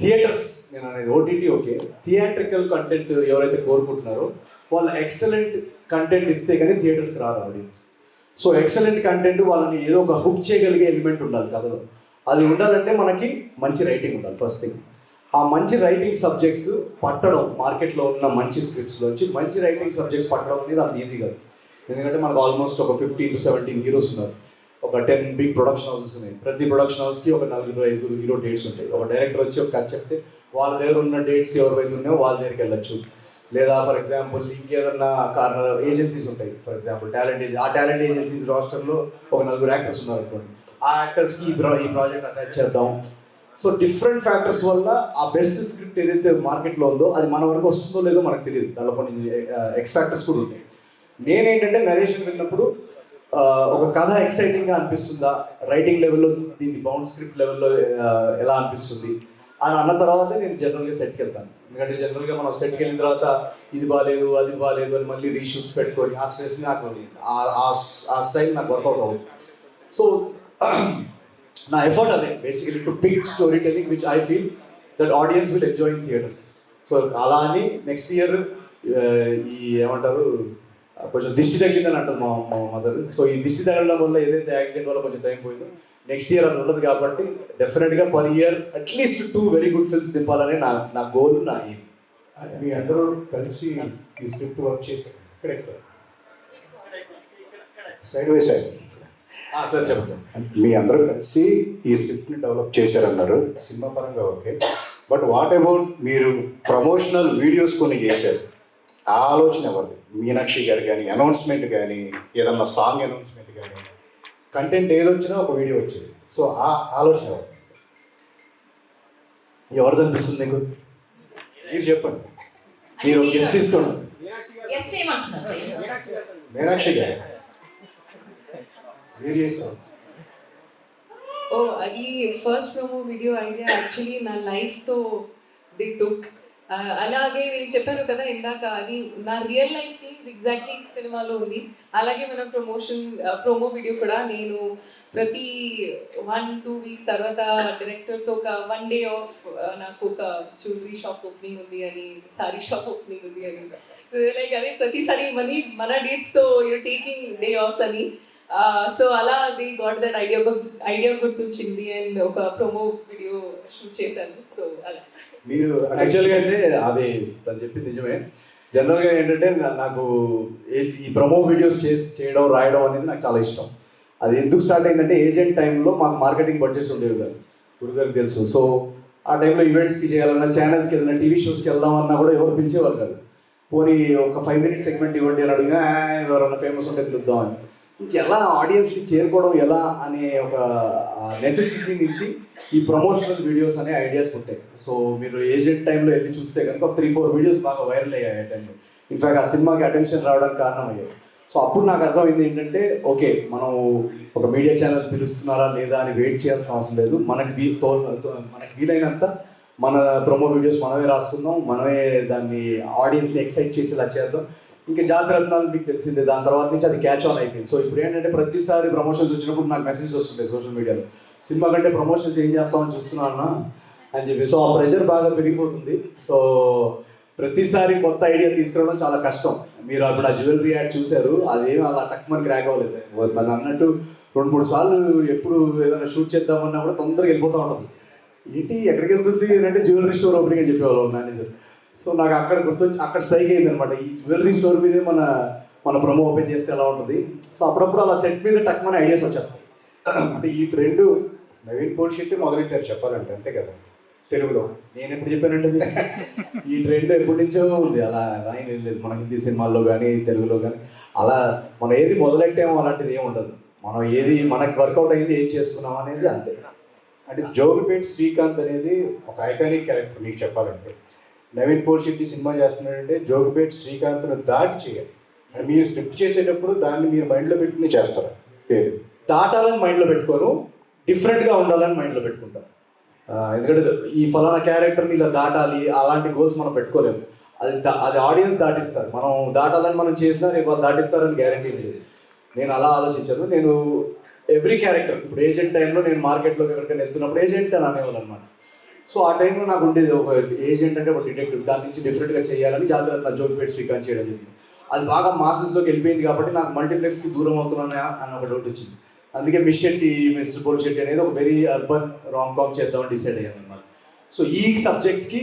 థియేటర్స్, నేను అనేది ఓటీటీ ఓకే, థియేట్రికల్ కంటెంట్ ఎవరైతే కోరుకుంటున్నారో వాళ్ళు ఎక్సలెంట్ కంటెంట్ ఇస్తే కానీ థియేటర్స్కి రారు ఆడియన్స్. సో ఎక్సలెంట్ కంటెంట్ వాళ్ళని ఏదో ఒక హుక్ చేయగలిగే ఎలిమెంట్ ఉండాలి కథలో. అది ఉండాలంటే మనకి మంచి రైటింగ్ ఉండాలి ఫస్ట్ థింగ్. ఆ మంచి రైటింగ్ సబ్జెక్ట్స్ పట్టడం, మార్కెట్లో ఉన్న మంచి స్క్రిప్ట్స్లోంచి మంచి రైటింగ్ సబ్జెక్ట్స్ పట్టడం అనేది అంత ఈజీ కాదు. ఎందుకంటే మనకు ఆల్మోస్ట్ ఒక 15 to 17 హీరోస్ ఉన్నారు, ఒక 10 బిగ్ ప్రొడక్షన్ హౌసెస్ ఉన్నాయి. ప్రతి ప్రొడక్షన్ హౌస్కి ఒక 4-5 హీరో డేట్స్ ఉంటాయి. ఒక డైరెక్టర్ వచ్చి ఒక కథ చెప్తే వాళ్ళ దగ్గర ఉన్న డేట్స్ ఎవరైతే ఉన్నాయో వాళ్ళ దగ్గరికి వెళ్ళొచ్చు. లేదా ఫర్ ఎగ్జాంపుల్ ఇంకేదన్నా ఏజెన్సీస్ ఉంటాయి, ఫర్ ఎగ్జాంపుల్ టాలెంట్ ఏజెన్సీస్ రాష్ట్రంలో ఒక 4 యాక్టర్స్ ఉన్నారు అనుకోండి, ఆ యాక్టర్స్కి ఈ ప్రాజెక్ట్ అటాచ్ చేద్దాం. సో డిఫరెంట్ ఫ్యాక్టర్స్ వల్ల ఆ బెస్ట్ స్క్రిప్ట్ ఏదైతే మార్కెట్లో ఉందో అది మన వరకు వస్తుందో లేదో మనకు తెలియదు. దానిలో కొన్ని ఎక్స్ ఫ్యాక్టర్స్ కూడా ఉంటాయి. నేనేంటంటే నరేషన్ విన్నప్పుడు ఒక కథ ఎక్సైటింగ్గా అనిపిస్తుందా, రైటింగ్ లెవెల్లో దీన్ని బౌండ్ స్క్రిప్ట్ లెవెల్లో ఎలా అనిపిస్తుంది అని అన్న తర్వాత నేను జనరల్గా సెట్కి వెళ్తాను. ఎందుకంటే జనరల్గా మనం సెట్కి వెళ్ళిన తర్వాత ఇది బాగాలేదు అది బాగాలేదు అని మళ్ళీ రీషూట్స్ పెట్టుకొని ఆ స్ట్రెస్ నాకు ఆ స్టైల్ నాకు వర్కౌట్ అవుతుంది. సో నా ఎఫర్ట్ అదే basically to pick story telling which I feel that audience will enjoy in theatres. So అలా అని నెక్స్ట్ ఇయర్ ఈ ఏమంటారు కొంచెం దిష్టి తగిలిందని అంటుంది మా మదర్. సో ఈ దిష్టి తగలడం వల్ల ఏదైతే యాక్సిడెంట్ వల్ల కొంచెం టైం పోయిందో నెక్స్ట్ ఇయర్ అది ఉండదు. కాబట్టి డెఫినెట్గా per year at least 2 very good films దింపాలనే నా గోల్, నా ఎయిమ్. మీ అందరూ కలిసి ఈ స్క్రిప్ట్ వర్క్ చేశారు ఇక్కడ సైడ్ బై సైడ్. సార్ చెప్పండి సార్. మీ అందరూ కలిసి ఈ స్క్రిప్ట్ని డెవలప్ చేశారన్నారు, సినిమా పరంగా ఓకే. బట్ వాట్ అబౌట్ మీరు ప్రమోషనల్ వీడియోస్ కొన్ని చేశారు, ఆ ఆలోచన ఎవరిది? మీనాక్షి గారు కానీ అనౌన్స్మెంట్ కానీ ఏదన్నా సాంగ్ అనౌన్స్మెంట్ కానీ కంటెంట్ ఏదొచ్చినా ఒక వీడియో వచ్చేది. సో ఆ ఆలోచన ఎవరిది అనిపిస్తుంది మీకు? మీరు చెప్పండి. మీరు గెస్ట్ తీసుకోండి. మీనాక్షి గారు మీరు చేశారు. ఈ first promo video idea actually నా లైఫ్తో దే టుక్. అలాగే నేను చెప్పాను కదా ఇందాక, అది నా రియల్ లైఫ్ సీన్స్ ఎగ్జాక్ట్లీ సినిమాలో ఉంది. అలాగే మన ప్రోమో వీడియో కూడా నేను ప్రతి 1-2 weeks తర్వాత డైరెక్టర్తో ఒక 1 day ఆఫ్, నాకు ఒక జ్యువెలరీ షాప్ ఓపెనింగ్ ఉంది అని, సారీ షాప్ ఓపెనింగ్ ఉంది అని. సో లైక్ అదే ప్రతిసారి మన డేట్స్తో యూర్ టేకింగ్ డే ఆఫ్స్ అని. సో అలా ది గాట్ దట్ ఐడియా గుర్తొచ్చింది అండ్ ఒక ప్రోమో వీడియో షూట్ చేశాను. సో అలా మీరు యాక్చువల్గా అయితే అది తను చెప్పింది నిజమే. జనరల్గా ఏంటంటే నాకు ఈ ప్రమో వీడియోస్ చేయడం రాయడం అనేది నాకు చాలా ఇష్టం. అది ఎందుకు స్టార్ట్ అయిందంటే ఏజెంట్ టైంలో మాకు మార్కెటింగ్ బడ్జెట్స్ ఉండేవి కాదు, గురుగారికి తెలుసు. సో ఆ టైంలో ఈవెంట్స్కి చేయాలన్నా, ఛానల్స్కి ఏదైనా టీవీ షోస్కి వెళ్దామన్నా కూడా ఎవరు పిలిచేవారు కాదు. పోనీ ఒక 5 minutes సెగ్మెంట్ ఇవ్వండి అని అడిగినా ఎవరన్నా ఫేమస్ ఉంటే పిలుద్దామని. ఎలా ఆడియన్స్కి చేరుకోవడం ఎలా అనే ఒక నెసెసిటీ నుంచి ఈ ప్రమోషనల్ వీడియోస్ అనే ఐడియాస్ పుట్టాయి. సో మీరు ఏజెంట్ టైంలో వెళ్ళి చూస్తే కనుక ఒక 3-4 వీడియోస్ బాగా వైరల్ అయ్యాయి ఆ టైంలో. ఇన్ఫాక్ట్ ఆ సినిమాకి అటెన్షన్ రావడానికి కారణం అయ్యాయి. సో అప్పుడు నాకు అర్థమైంది ఏంటంటే, ఓకే మనం ఒక మీడియా ఛానల్ పిలుస్తున్నారా లేదా అని వెయిట్ చేయాల్సిన అవసరం లేదు. మనకి వీలైనంత మన ప్రమో వీడియోస్ మనమే రాసుకుందాం, మనమే దాన్ని ఆడియన్స్ని ఎక్సైట్ చేసేలా చేద్దాం. ఇంకా జాతిరత్నాలు మీకు తెలిసిందే, దాని తర్వాత నుంచి అది క్యాచ్ ఆన్ అయిపోయింది. సో ఇప్పుడు ఏంటంటే ప్రతిసారి ప్రమోషన్స్ వచ్చినప్పుడు నాకు మెసేజ్ వస్తుంటాయి సోషల్ మీడియాలో, సినిమా కంటే ప్రమోషన్స్ ఏం చేస్తామని చూస్తున్నా అని చెప్పి. సో ఆ ప్రెషర్ బాగా పెరిగిపోతుంది. సో ప్రతిసారి కొత్త ఐడియా తీసుకురావడం చాలా కష్టం. మీరు అప్పుడు ఆ జ్యువెలరీ యాడ్ చూశారు, అదేమి అలా టక్మని క్రాక్ అవ్వలేదు. తను అన్నట్టు 2-3 సార్లు ఎప్పుడు ఏదైనా షూట్ చేద్దామన్నా కూడా తొందరగా వెళ్ళిపోతూ ఉంటుంది. ఏంటి ఎక్కడికి వెళ్తుంది అంటే జ్యువెలరీ స్టోర్ ఓపెనింగ్ అని చెప్పేవాళ్ళం మేనేజర్. సో నాకు అక్కడ గుర్తొచ్చి అక్కడ స్ట్రైక్ అయింది అనమాట, ఈ జ్యువెలరీ స్టోర్ మీదే మన ప్రమో ఓపెన్ చేస్తే ఎలా ఉంటుంది. సో అప్పుడప్పుడు అలా సెట్ మీద టక్మని ఐడియాస్ వచ్చేస్తాయి. అంటే ఈ ట్రెండ్ నవీన్ పోల్షెట్టి మొదలెట్టారు చెప్పాలంటే, అంతే కదా తెలుగులో. నేను ఎప్పుడు చెప్పానంటే ఈ ట్రెండ్ ఎప్పటి నుంచో ఉంది, అలా ఏం లేదు. మన హిందీ సినిమాల్లో కానీ తెలుగులో కానీ అలా మనం ఏది మొదలెట్టామో అలాంటిది ఏమి ఉండదు. మనం ఏది మనకు వర్కౌట్ అయింది ఏది చేసుకున్నాం అనేది అంతే. అంటే జోగిపేట్ శ్రీకాంత్ అనేది ఒక ఐకానిక్ క్యారెక్టర్. మీకు చెప్పాలంటే నవీన్ పోల్షెట్టి సినిమా చేస్తున్నాడంటే జోగిపేట్ శ్రీకాంత్ను దాటి చేయాలి. అంటే మీరు స్క్రిప్ట్ చేసేటప్పుడు దాన్ని మీరు మైండ్లో పెట్టుకుని చేస్తారు. పేరు దాటాలని మైండ్లో పెట్టుకోను, డిఫరెంట్గా ఉండాలని మైండ్లో పెట్టుకుంటాను. ఎందుకంటే ఈ ఫలానా క్యారెక్టర్ని ఇలా దాటాలి అలాంటి గోల్స్ మనం పెట్టుకోలేము. అది ఆడియన్స్ దాటిస్తారు. మనం దాటాలని మనం చేసినా రేపు వాళ్ళు దాటిస్తారని గ్యారంటీ లేదు. నేను అలా ఆలోచించాను. నేను ఎవ్రీ క్యారెక్టర్, ఇప్పుడు ఏజెంట్ టైంలో నేను మార్కెట్లోకి ఎక్కడికైనా వెళ్తున్నప్పుడు ఏజెంట్ అని అనేవాళ్ళు అనమాట. సో ఆ టైంలో నాకు ఉండేది ఒక ఏజెంట్ అంటే ఒక డిటెక్టివ్, దాని నుంచి డిఫరెంట్గా చేయాలని జాగ్రత్త జోగిపేట్ శ్రీకాంత్ చేయడం జరిగింది. అది బాగా మాసెస్లోకి వెళ్ళిపోయింది కాబట్టి నాకు మల్టీప్లెక్స్కి దూరం అవుతున్నానా అన్న ఒక డౌట్ వచ్చింది. అందుకే మిస్టర్ పోల్షెట్టి అనేది ఒక వెరీ అర్బన్ రామ్ కామ్ చేద్దామని డిసైడ్ అయ్యాను అనమాట. సో ఈ సబ్జెక్ట్కి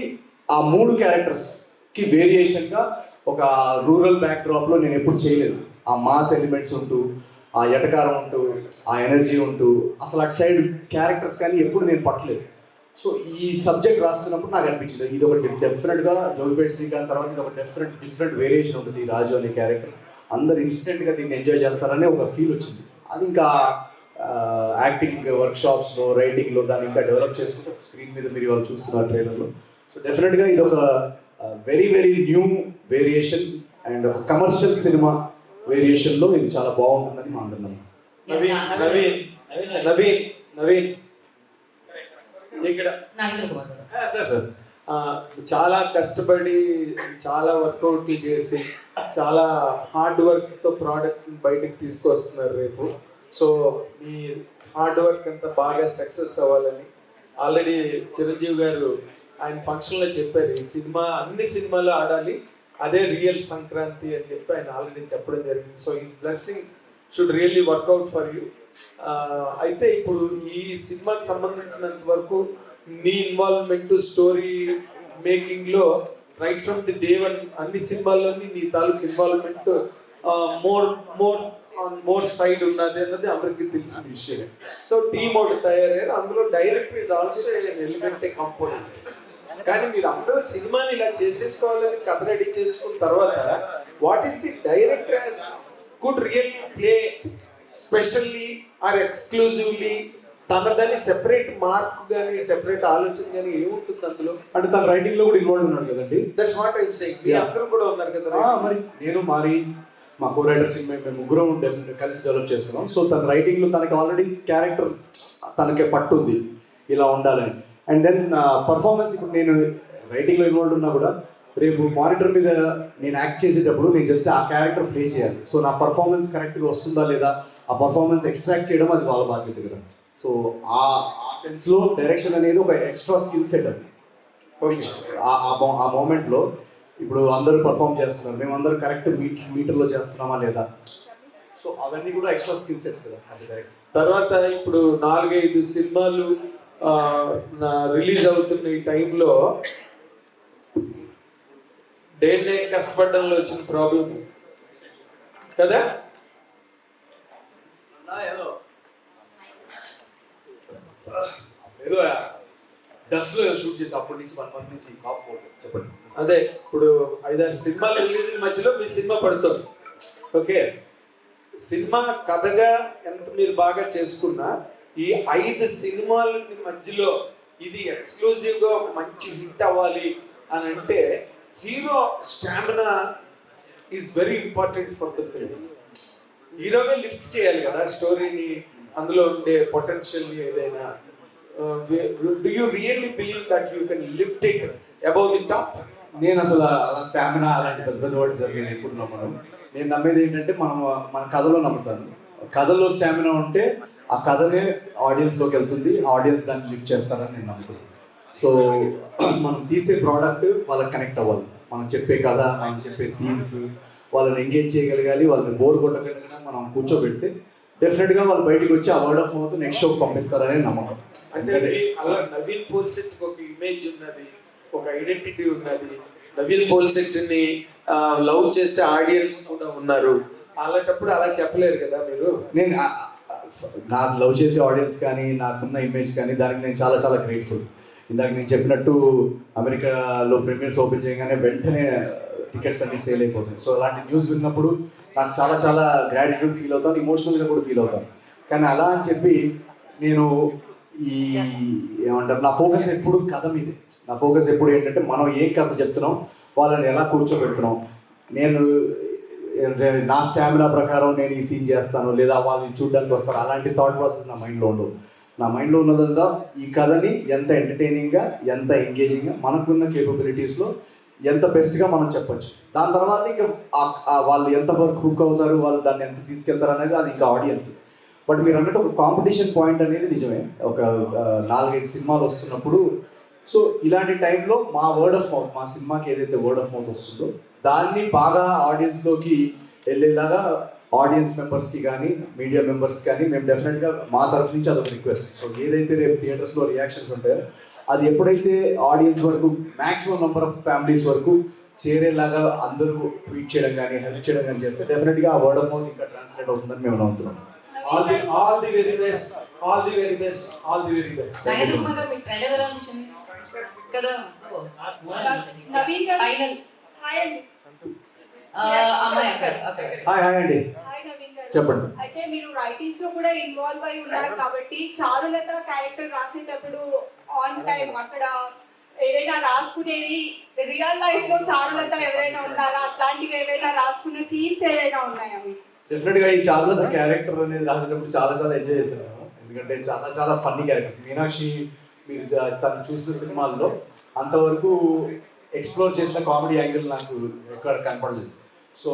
ఆ 3 క్యారెక్టర్స్కి వేరియేషన్గా ఒక రూరల్ బ్యాక్డ్రాప్లో నేను ఎప్పుడు చేయలేదు. ఆ మాస్ ఎలిమెంట్స్ ఉంటూ, ఆ ఎటకారం ఉంటూ, ఆ ఎనర్జీ ఉంటూ, అసలు అటు సైడ్ క్యారెక్టర్స్ కానీ ఎప్పుడు నేను పట్టలేదు. సో ఈ సబ్జెక్ట్ రాస్తున్నప్పుడు నాకు అనిపించింది ఇది ఒక డెఫినెట్గా జోగిపేట్ శ్రీకాంత్ తర్వాత ఇది ఒక డిఫరెంట్ వేరియేషన్ ఉంటుంది ఈ రాజు అనే క్యారెక్టర్. అందరు ఇన్స్టెంట్గా దీన్ని ఎంజాయ్ చేస్తారనే ఒక ఫీల్ వచ్చింది. అది ఇంకా యాక్టింగ్ వర్క్షాప్స్లో, రైటింగ్లో దాన్ని ఇంకా డెవలప్ చేసుకుంటూ స్క్రీన్ మీద మీరు వాళ్ళు చూస్తున్నారు ట్రైలర్లో. సో డెఫినెట్గా ఇది ఒక వెరీ న్యూ వేరియేషన్ అండ్ ఒక కమర్షియల్ సినిమా వేరియేషన్లో ఇది చాలా బాగుంటుందని మా అనుకున్నాను. నవీన్ ఇక్కడ సార్ చాలా కష్టపడి చాలా వర్కౌట్లు చేసి చాలా హార్డ్ వర్క్తో ప్రోడక్ట్ బయటకు తీసుకొస్తున్నారు రేపు. సో మీ హార్డ్ వర్క్ అంతా బాగా సక్సెస్ అవ్వాలని ఆల్రెడీ చిరంజీవి గారు ఆయన ఫంక్షన్లో చెప్పారు, ఈ సినిమా అన్ని సినిమాలు ఆడాలి, అదే రియల్ సంక్రాంతి అని చెప్పి ఆయన ఆల్రెడీ చెప్పడం జరిగింది. So his blessings should really work out for you. అయితే ఇప్పుడు ఈ సినిమాకి సంబంధించినంత వరకు మీ ఇన్వాల్వ్మెంట్ స్టోరీ మేకింగ్లో right from the day one అన్ని సినిమాల్లోని నీ తాలూకు ఇన్వాల్వ్మెంట్ మోర్ సైడ్ ఉన్నది అన్నది అందరికీ తెలిసిన విషయమే. సో టీమ్ ఒకటి తయారయ్యారు, అందులో director is also element A component. కానీ మీరు అందరూ సినిమాని ఇలా చేసేసుకోవాలని కథ రెడీ చేసుకున్న తర్వాత what is the director as could really play specially or exclusively తనదని సెపరేట్ మార్క్ కానీ సెపరేట్ ఆలోచన కానీ ఏముంటుంది అందులో? అంటే తన రైటింగ్లో కూడా ఇన్వాల్వ్ ఉన్నాడు కదండి. That's what I'm saying. మీ అందరూ కూడా ఉన్నారు కదా. మరి నేను మా కో రైటర్ మేము ముగ్గురం డెఫినెట్గా కలిసి డెవలప్ చేసుకున్నాం. సో తన రైటింగ్లో తనకి ఆల్రెడీ క్యారెక్టర్ తనకి పట్టుంది ఇలా ఉండాలని. అండ్ దెన్ పర్ఫార్మెన్స్, ఇప్పుడు నేను రైటింగ్లో ఇన్వాల్వ్ ఉన్నా కూడా రేపు మానిటర్ మీద నేను యాక్ట్ చేసేటప్పుడు నేను జస్ట్ ఆ క్యారెక్టర్ ప్లే చేయాలి. సో నా పర్ఫార్మెన్స్ కరెక్ట్గా వస్తుందా లేదా, ఆ పర్ఫార్మెన్స్ ఎక్స్ట్రాక్ట్ చేయడం అది వాళ్ళ బాధ్యత కదా. సో ఆ సెన్స్లో డైరెక్షన్ అనేది ఒక ఎక్స్ట్రా స్కిల్ సెట్ అది. ఆ మూమెంట్లో ఇప్పుడు అందరూ పర్ఫామ్ చేస్తున్నారు, మేమందరూ కరెక్ట్ మీటర్లో చేస్తున్నామా లేదా, సో అవన్నీ కూడా ఎక్స్ట్రా స్కిల్ సెట్స్ కదా యాజ్ ఎ డైరెక్టర్. తర్వాత ఇప్పుడు 4-5 సినిమాలు రిలీజ్ అవుతున్న ఈ టైంలో డే నైట్ కష్టపడడంలో వచ్చిన ప్రాబ్లం కదా. ఏదో డస్ట్లో షూట్ చేసి అప్పటి నుంచి 1 month నుంచి కాఫ్ పోవట్లేదు. చెప్పండి. అదే ఇప్పుడు 5-6 సినిమాలు రిలీజ్ మధ్యలో మీ సినిమా పడుతుంది. ఓకే, సినిమా కథగా ఎంత మీరు బాగా చేసుకున్నా ఈ 5 సినిమాల మధ్యలో ఇది ఎక్స్క్లూజివ్గా ఒక మంచి హిట్ అవ్వాలి అని అంటే hero stamina is very important for the film. హీరోనే లిఫ్ట్ చేయాలి కదా స్టోరీని, అందులో ఉండే పొటెన్షియల్ని ఏదైనా. Do you really believe that you can lift it above the top? నేను అసలు అలా స్టామినా అలాంటి పెద్ద పెద్ద వర్డ్స్ నేను ఎప్పుడు నమ్మను. నేను నమ్మేది ఏంటంటే మన కథలో నమ్ముతాను. కథలో స్టామినా ఉంటే ఆ కథనే ఆడియన్స్లోకి వెళ్తుంది, ఆడియన్స్ దాన్ని లిఫ్ట్ చేస్తారని నేను నమ్ముతాను. సో మనం తీసే ప్రోడక్ట్ వాళ్ళకి కనెక్ట్ అవ్వాలి. మనం చెప్పే కథ, మనం చెప్పే సీన్స్ వాళ్ళని ఎంగేజ్ చేయగలగాలి. వాళ్ళని బోర్ కొట్టగలిగినా మనం కూర్చోబెడితే డెఫినెట్గా వాళ్ళు బయటకు వచ్చి ఆ వర్డ్ ఆఫ్ మౌత్ నెక్స్ట్ షోకి పంపిస్తారనే నమ్మకం. అంటే అలా నవీన్ పోల్సెట్కి ఒక ఇమేజ్ ఉన్నది, ఒక ఐడెంటిటీ ఉన్నది. నవీన్ పోల్సెట్ని లవ్ చేసే ఆడియన్స్ కూడా ఉన్నారు. అలాంటప్పుడు అలా చెప్పలేరు కదా మీరు. నేను నాకు లవ్ చేసే ఆడియన్స్ కానీ నాకున్న ఇమేజ్ కానీ దానికి నేను చాలా చాలా గ్రేట్ఫుల్. ఇందాక నేను చెప్పినట్టు అమెరికాలో ప్రీమియర్స్ ఓపెన్ చేయగానే వెంటనే టికెట్స్ అన్ని సేల్ అయిపోతాయి. సో అలాంటి న్యూస్ విన్నప్పుడు నాకు చాలా చాలా గ్రాటిట్యూడ్ ఫీల్ అవుతాను, ఇమోషనల్గా కూడా ఫీల్ అవుతాను. కానీ అలా అని చెప్పి నేను ఈ ఏమంటారు, నా ఫోకస్ ఎప్పుడు కథ మీదే. నా ఫోకస్ ఎప్పుడు ఏంటంటే మనం ఏ కథ చెప్తున్నాం, వాళ్ళని ఎలా కూర్చోబెడుతున్నాం. నేను నా స్టామినా ప్రకారం నేను ఈ సీన్ చేస్తాను లేదా వాళ్ళని చూడడానికి వస్తాను, అలాంటి థాట్ ప్రాసెస్ నా మైండ్లో ఉండవు. నా మైండ్లో ఉన్నదంతా ఈ కథని ఎంత ఎంటర్టైనింగ్గా, ఎంత ఎంగేజింగ్గా, మనకున్న కేపబిలిటీస్లో ఎంత బెస్ట్గా మనం చెప్పొచ్చు. దాని తర్వాత ఇంకా వాళ్ళు ఎంతవరకు హుక్ అవుతారు, వాళ్ళు దాన్ని ఎంత తీసుకెళ్తారు అనేది అది ఇంకా ఆడియన్స్. బట్ మీరు అన్నట్టు ఒక కాంపిటీషన్ పాయింట్ అనేది నిజమే. ఒక 4-5 సినిమాలు వస్తున్నప్పుడు సో ఇలాంటి టైంలో మా వర్డ్ ఆఫ్ మౌత్, మా సినిమాకి ఏదైతే వర్డ్ ఆఫ్ మౌత్ వస్తుందో దాన్ని బాగా ఆడియన్స్లోకి వెళ్ళేలాగా ఆడియన్స్ మెంబర్స్కి కానీ మీడియా మెంబర్స్కి కానీ మేము డెఫినెట్గా మా తరఫు నుంచి అదొక రిక్వెస్ట్. సో ఏదైతే రేపు థియేటర్స్లో రియాక్షన్స్ ఉంటాయో అది ఎప్పుడైతే ఆడియన్స్ వరకు మ్యాక్సిమం నెంబర్ ఆఫ్ ఫ్యామిలీస్ వరకు చేరేలాగా అందరూ ట్వీట్ చేయడం కానీ హెల్ప్ చేయడం కానీ చేస్తే డెఫినెట్గా ఆ వర్డ్ ఆఫ్ మౌత్ ఇంకా ట్రాన్స్లేట్ అవుతుందని మేము నమ్ముతున్నాం. All the very best, all the very best, all the very best. Nagendra Kumar గారు, మీ ట్రైలర్ ఎలా అనిపించింది కదా? సో నవీన్ గారు ఫైనల్ హాయ్ అండి. అమ్మాయి అక్కడ అక్కడ హాయ్ అండి, హాయ్ నవీన్ గారు. చెప్పండి. అయితే మీరు రైటింగ్స్ లో కూడా ఇన్వాల్వ్ అయి ఉన్నారు కాబట్టి చారులత క్యారెక్టర్ రాసేటప్పుడు ఆన్ టైం అక్కడ ఏదైనా రాసుకునేది రియల్ లైఫ్ లో చారులత ఎవరైనా ఉన్నారా, అట్లాంటివి ఏవైనా రాసుకునే సీన్స్ ఏవైనా ఉన్నాయా మీకు? డెఫినెట్గా ఈ చారులత క్యారెక్టర్ అనేది రాసేటప్పుడు చాలా చాలా ఎంజాయ్ చేశాను. ఎందుకంటే చాలా చాలా ఫన్నీ క్యారెక్టర్. మీనాక్షి మీరు తను చూసిన సినిమాల్లో అంతవరకు ఎక్స్ప్లోర్ చేసిన కామెడీ యాంగిల్ నాకు ఎక్కడ కనపడలేదు. సో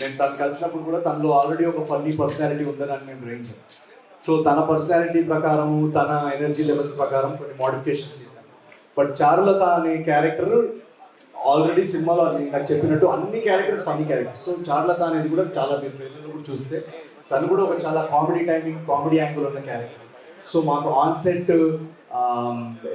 నేను తను కలిసినప్పుడు కూడా తనలో ఆల్రెడీ ఒక ఫన్నీ పర్సనాలిటీ ఉందని మేము గ్రహించాను. సో తన పర్సనాలిటీ ప్రకారం, తన ఎనర్జీ లెవెల్స్ ప్రకారం కొన్ని మోడిఫికేషన్స్ చేశాను. బట్ చారులత అనే క్యారెక్టర్ ఆల్రెడీ సినిమాలో నాకు చెప్పినట్టు అన్ని characters funny characters. So Charulata అనేది కూడా చాలా మీరు ట్రైలర్లో కూడా చూస్తే తను కూడా ఒక చాలా కామెడీ టైమింగ్, కామెడీ యాంగిల్ ఉన్న క్యారెక్టర్. సో మాకు ఆన్ సెట్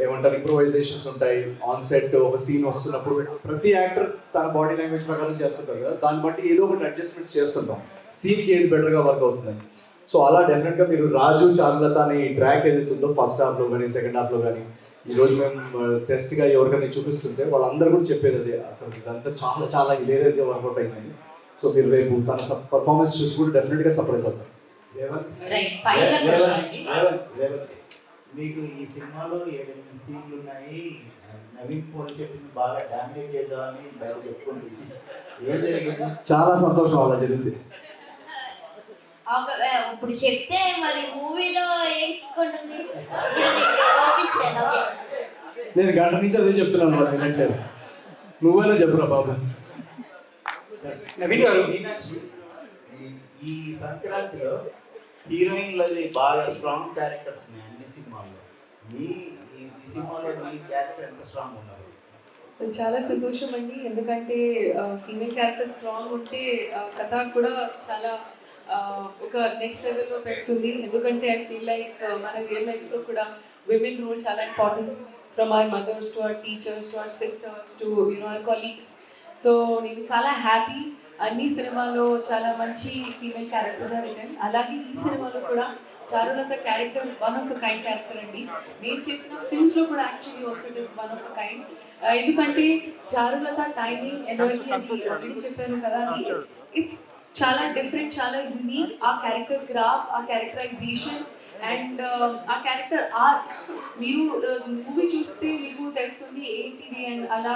ఏమంటారు ఇంప్రూవైజేషన్స్ ఉంటాయి. ఆన్ సెట్ ఒక సీన్ వస్తున్నప్పుడు ప్రతి యాక్టర్ తన బాడీ లాంగ్వేజ్ ప్రకారం చేస్తుంటారు కదా, దాన్ని బట్టి ఏదో ఒకటి అడ్జస్ట్మెంట్స్ చేస్తుంటాం సీన్కి ఏది బెటర్గా వర్క్ అవుతుందని. సో అలా డెఫినెట్గా మీరు రాజు చారులత అనే ట్రాక్ ఏదైతే ఉందో ఫస్ట్ హాఫ్లో కానీ సెకండ్ హాఫ్లో కానీ ఈరోజు మేము టెస్ట్గా ఎవరికైనా చూపిస్తుంటే వాళ్ళందరూ కూడా చెప్పేది అదే, అసలు ఇదంతా చాలా చాలా హిలేరియస్గా వర్కౌట్ అయిందని. సో మీరు రేపు తన పర్ఫార్మెన్స్ చూసి కూడా డెఫినెట్గా సర్ప్రైజ్ అవుతారు. మీకు ఈ సినిమాలో 7 సీన్లు ఉన్నాయి, నవీన్ పోల్సెట్ని బాగా డామినేట్ చేసామని బయట చెప్పుకుంటుంది, ఏం జరిగింది? చాలా సంతోషం అలా జరిగింది. ఇప్పుడు చెప్తే మరి మూవీలో ఏం కిక్ ఉంటుంది? నేను గంట నుంచి అదే చెప్తున్నాను, మరి వినట్లేదు. నువ్వైనా చెప్పురా బాబు. నవీన్ గారు, మీనాక్షి ఈ సంక్రాంతిలో హీరోయిన్లది బాగా స్ట్రాంగ్ క్యారెక్టర్స్ ఉన్నాయి అన్ని సినిమాల్లో. ఈ సినిమాలో మీ క్యారెక్టర్ ఎంత స్ట్రాంగ్ ఉన్నారు? చాలా సంతోషం అండి, ఎందుకంటే ఫీమేల్ క్యారెక్టర్ స్ట్రాంగ్ ఉంటే కథ కూడా చాలా ఒక నెక్స్ట్ లెవెల్లో పెడుతుంది. ఎందుకంటే ఐ ఫీల్ లైక్ మన రియల్ లైఫ్లో కూడా విమెన్ రోల్ చాలా important, from our mothers to our teachers to our sisters to our colleagues. So నేను చాలా హ్యాపీ అన్ని సినిమాలో చాలా మంచి ఫీమేల్ క్యారెక్టర్స్ రిటర్న్. అలాగే ఈ సినిమాలో కూడా Charulata character one of the kind character అండి. నేను చేసిన ఫిల్మ్స్లో కూడా actually also it is one of the kind. ఎందుకంటే చారులత టైమింగ్ ఎనర్జీ అని ఆల్రెడీ చెప్పాను కదా, ఇట్స్ చాలా డిఫరెంట్, చాలా యూనిక్. ఆ క్యారెక్టర్ గ్రాఫ్, ఆ క్యారెక్టరైజేషన్ అండ్ ఆ క్యారెక్టర్ ఆర్క్ మీరు మూవీ చూస్తే మీకు తెలుస్తుంది ఏంటిది. అండ్ అలా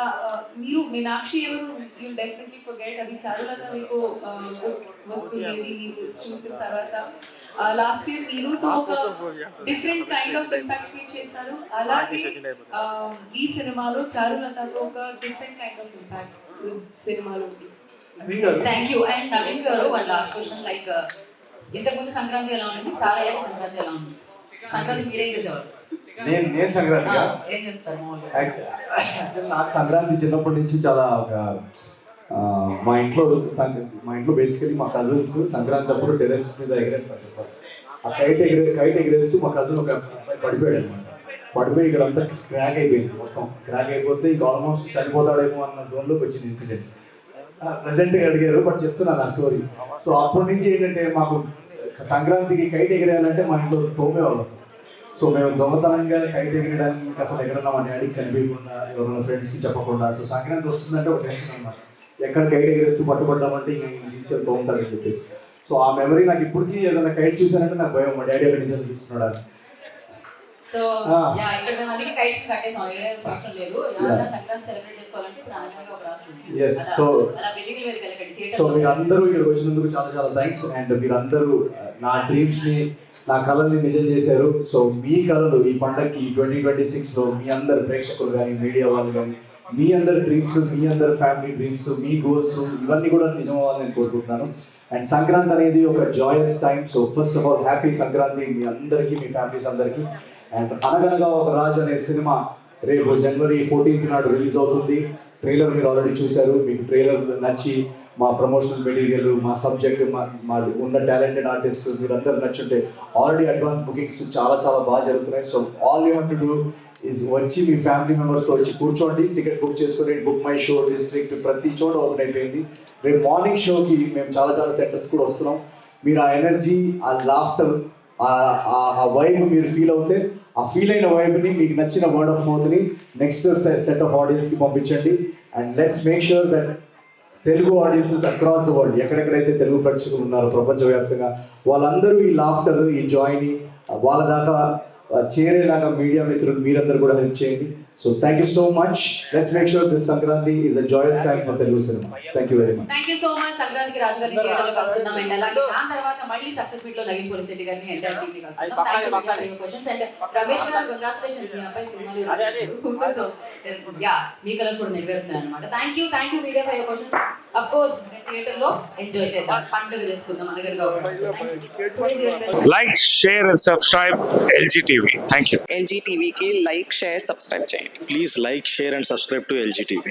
మీరు మీనాక్షి ఎవరు యూ డెఫినెట్లీ ఫర్గెట్, అది చారులత మీకు వస్తుంది అది మీరు చూసిన తర్వాత. లాస్ట్ ఇయర్ మీరుతో ఒక different kind of impact create చేశారు. అలాగే ఈ సినిమాలో చారులతతో ఒక డిఫరెంట్ కైండ్ ఆఫ్ ఇంపాక్ట్ సినిమాలో ఉంది. Thank you. అండ్ నవీన్ గారు వన్ లాస్ట్ క్వశ్చన్, లైక్ ఇంతకుముందు సంక్రాంతి ఎలా ఉంటుంది, స్టార్ అయ్యాక సంక్రాంతి ఎలా ఉంటుంది? సంక్రాంతి మీరేం చేసేవాడు? నేను సంక్రాంతిగా ఏం చేస్తారు మామూలుగా? యాక్చువల్లీ నాకు సంక్రాంతి చిన్నప్పటి నుంచి చాలా ఒక మా ఇంట్లో బేసికలీ మా కజిన్స్ సంక్రాంతి అప్పుడు టెరెస్ మీద ఎగరేస్తారు. ఆ కైట్ ఎగరేస్తూ మా కజిన్ ఒక అబ్బాయి పడిపోయాడు అనమాట. పడిపోయి ఇక్కడ అంతా క్రాక్ అయిపోయింది, మొత్తం క్రాక్ అయిపోతే ఇక ఆల్మోస్ట్ చనిపోతాడేమో అన్న జోన్లోకి వచ్చింది ఇన్సిడెంట్. ప్రజెంట్గా అడిగారు బట్ చెప్తున్నాను ఆ స్టోరీ. సో అప్పటి నుంచి ఏంటంటే మాకు సంక్రాంతికి కైట్ ఎగిరేయాలంటే మా ఇంట్లో తోమేవాళ్ళు అసలు. సో మేము దొంగతనంగా కైట్ ఎగిరడానికి అసలు ఎక్కడన్నా మా డాడీకి కనిపించకుండా, ఎవరైనా ఫ్రెండ్స్కి చెప్పకుండా. సో సంక్రాంతి వస్తుందంటే ఒక టెన్షన్ అన్నమాట, ఎక్కడ కైట్ ఎగిరేస్తూ పట్టుబడ్డామంటే ఇంక తీసుకెళ్ళి తోముతాడని చెప్పేసి. సో ఆ మెమరీ నాకు ఇప్పటికీ ఏదైనా కైట్ చూసానంటే నాకు భయం, మా డాడీ ఎక్కడి నుంచి చూస్తున్నాడు అని. సో యా, ఇక్కడ మేము అందుకే కైట్స్ కట్టేసాం, ఎగరేయాల్సిన అవసరం లేదు. ఎవరైనా సంక్రాంతి సెలబ్రేట్ చేసుకోవాలంటే ఇప్పుడు అనగానే ఒక రాష్ట్రం Yes, so అలా బిల్డింగ్ మీదకి వెళ్ళకండి, థియేటర్. సో మీరు అందరూ ఇక్కడికి వచ్చినందుకు చాలా చాలా థ్యాంక్స్. అండ్ మీరందరూ నా డ్రీమ్స్ని, నా కళల్ని నిజం చేశారు. సో మీ కళలు ఈ పండగకి 2026లో మీ అందరు ప్రేక్షకులు కానీ, మీడియా వాళ్ళు కానీ, మీ అందరి డ్రీమ్స్, మీ అందరి ఫ్యామిలీ డ్రీమ్స్, మీ గోల్స్ ఇవన్నీ కూడా నిజం అవ్వాలని నేను కోరుకుంటున్నాను. అండ్ సంక్రాంతి అనేది ఒక joyous time. So first of all happy Sankranti మీ అందరికీ, మీ ఫ్యామిలీస్ అందరికీ. అండ్ అనగనగా ఒక రాజు అనే సినిమా రేపు January 14th నాడు రిలీజ్ అవుతుంది. ట్రైలర్ మీరు ఆల్రెడీ చూశారు. మీకు ట్రైలర్ నచ్చి మా ప్రమోషనల్ మెటీరియల్, మా సబ్జెక్ట్, మా ఉన్న టాలెంటెడ్ ఆర్టిస్ట్ మీరందరూ నచ్చుంటే ఆల్రెడీ అడ్వాన్స్ బుకింగ్స్ చాలా చాలా బాగా జరుగుతున్నాయి. So all you have to do is వచ్చి మీ ఫ్యామిలీ మెంబర్స్తో వచ్చి కూర్చోండి, టికెట్ బుక్ చేసుకొని. బుక్ మై షో డిస్ట్రిక్ట్ ప్రతి చోట ఓపెన్ అయిపోయింది. రేపు మార్నింగ్ షోకి మేము చాలా చాలా సెంటర్స్ కూడా వస్తున్నాం. మీరు ఆ ఎనర్జీ, ఆ లాఫ్టర్, ఆ వైబ్ మీరు ఫీల్ అవుతే, ఆ ఫీల్ అయిన వైబ్ని మీకు నచ్చిన వర్డ్ ఆఫ్ మౌత్ని నెక్స్ట్ సెట్ ఆఫ్ ఆడియన్స్కి పంపించండి. And let's make sure that Telugu audiences across the world, ఎక్కడెక్కడైతే తెలుగు ప్రేక్షకులు ఉన్నారో ప్రపంచవ్యాప్తంగా, వాళ్ళందరూ ఈ లాఫ్టర్, ఈ జాయ్ని వాళ్ళ దాకా చేరేలాగా మీడియా మిత్రులు మీరందరూ కూడా హెల్ప్ చేయండి. So thank you so much. Let's make sure this Sankranti is a Joyce time for Telugu cinema. Thank you very much. Thank you so much. సంక్రాంతికి రాజు గారిని థియేటర్లో కలుసుకుందాం. అండ్ అలాగే దాని తర్వాత మళ్ళీ సక్సెస్ మీట్ లో నవీన్ పోలిశెట్టి గారిని ఎంటైర్ టీమ్ ని కలుసుకుందాం. Thank you for your questions. And Ramesh గారు కంగ్రాచులేషన్స్, మీ అబ్బాయి సినిమాలో. సో యా, మీ కలర్ కూడా నెరవేరుతున్నాయి అన్నమాట. Thank you media for your questions. Of course theatre లో ఎంజాయ్ చేద్దాం, పండుగ చేసుకుందాం అనగనగా. Like, share and subscribe LG TV. Thank you. LG TV కి లైక్, షేర్, సబ్స్క్రైబ్ చేయండి. Please like, share and subscribe to LG TV.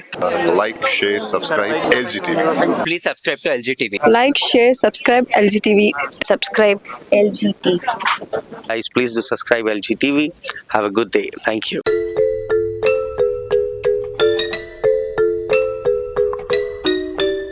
Like, share, subscribe LG TV. Please subscribe to LG TV. Like, share, subscribe LG TV. Subscribe LG TV. Guys, please do subscribe LG TV. Have a good day. Thank you.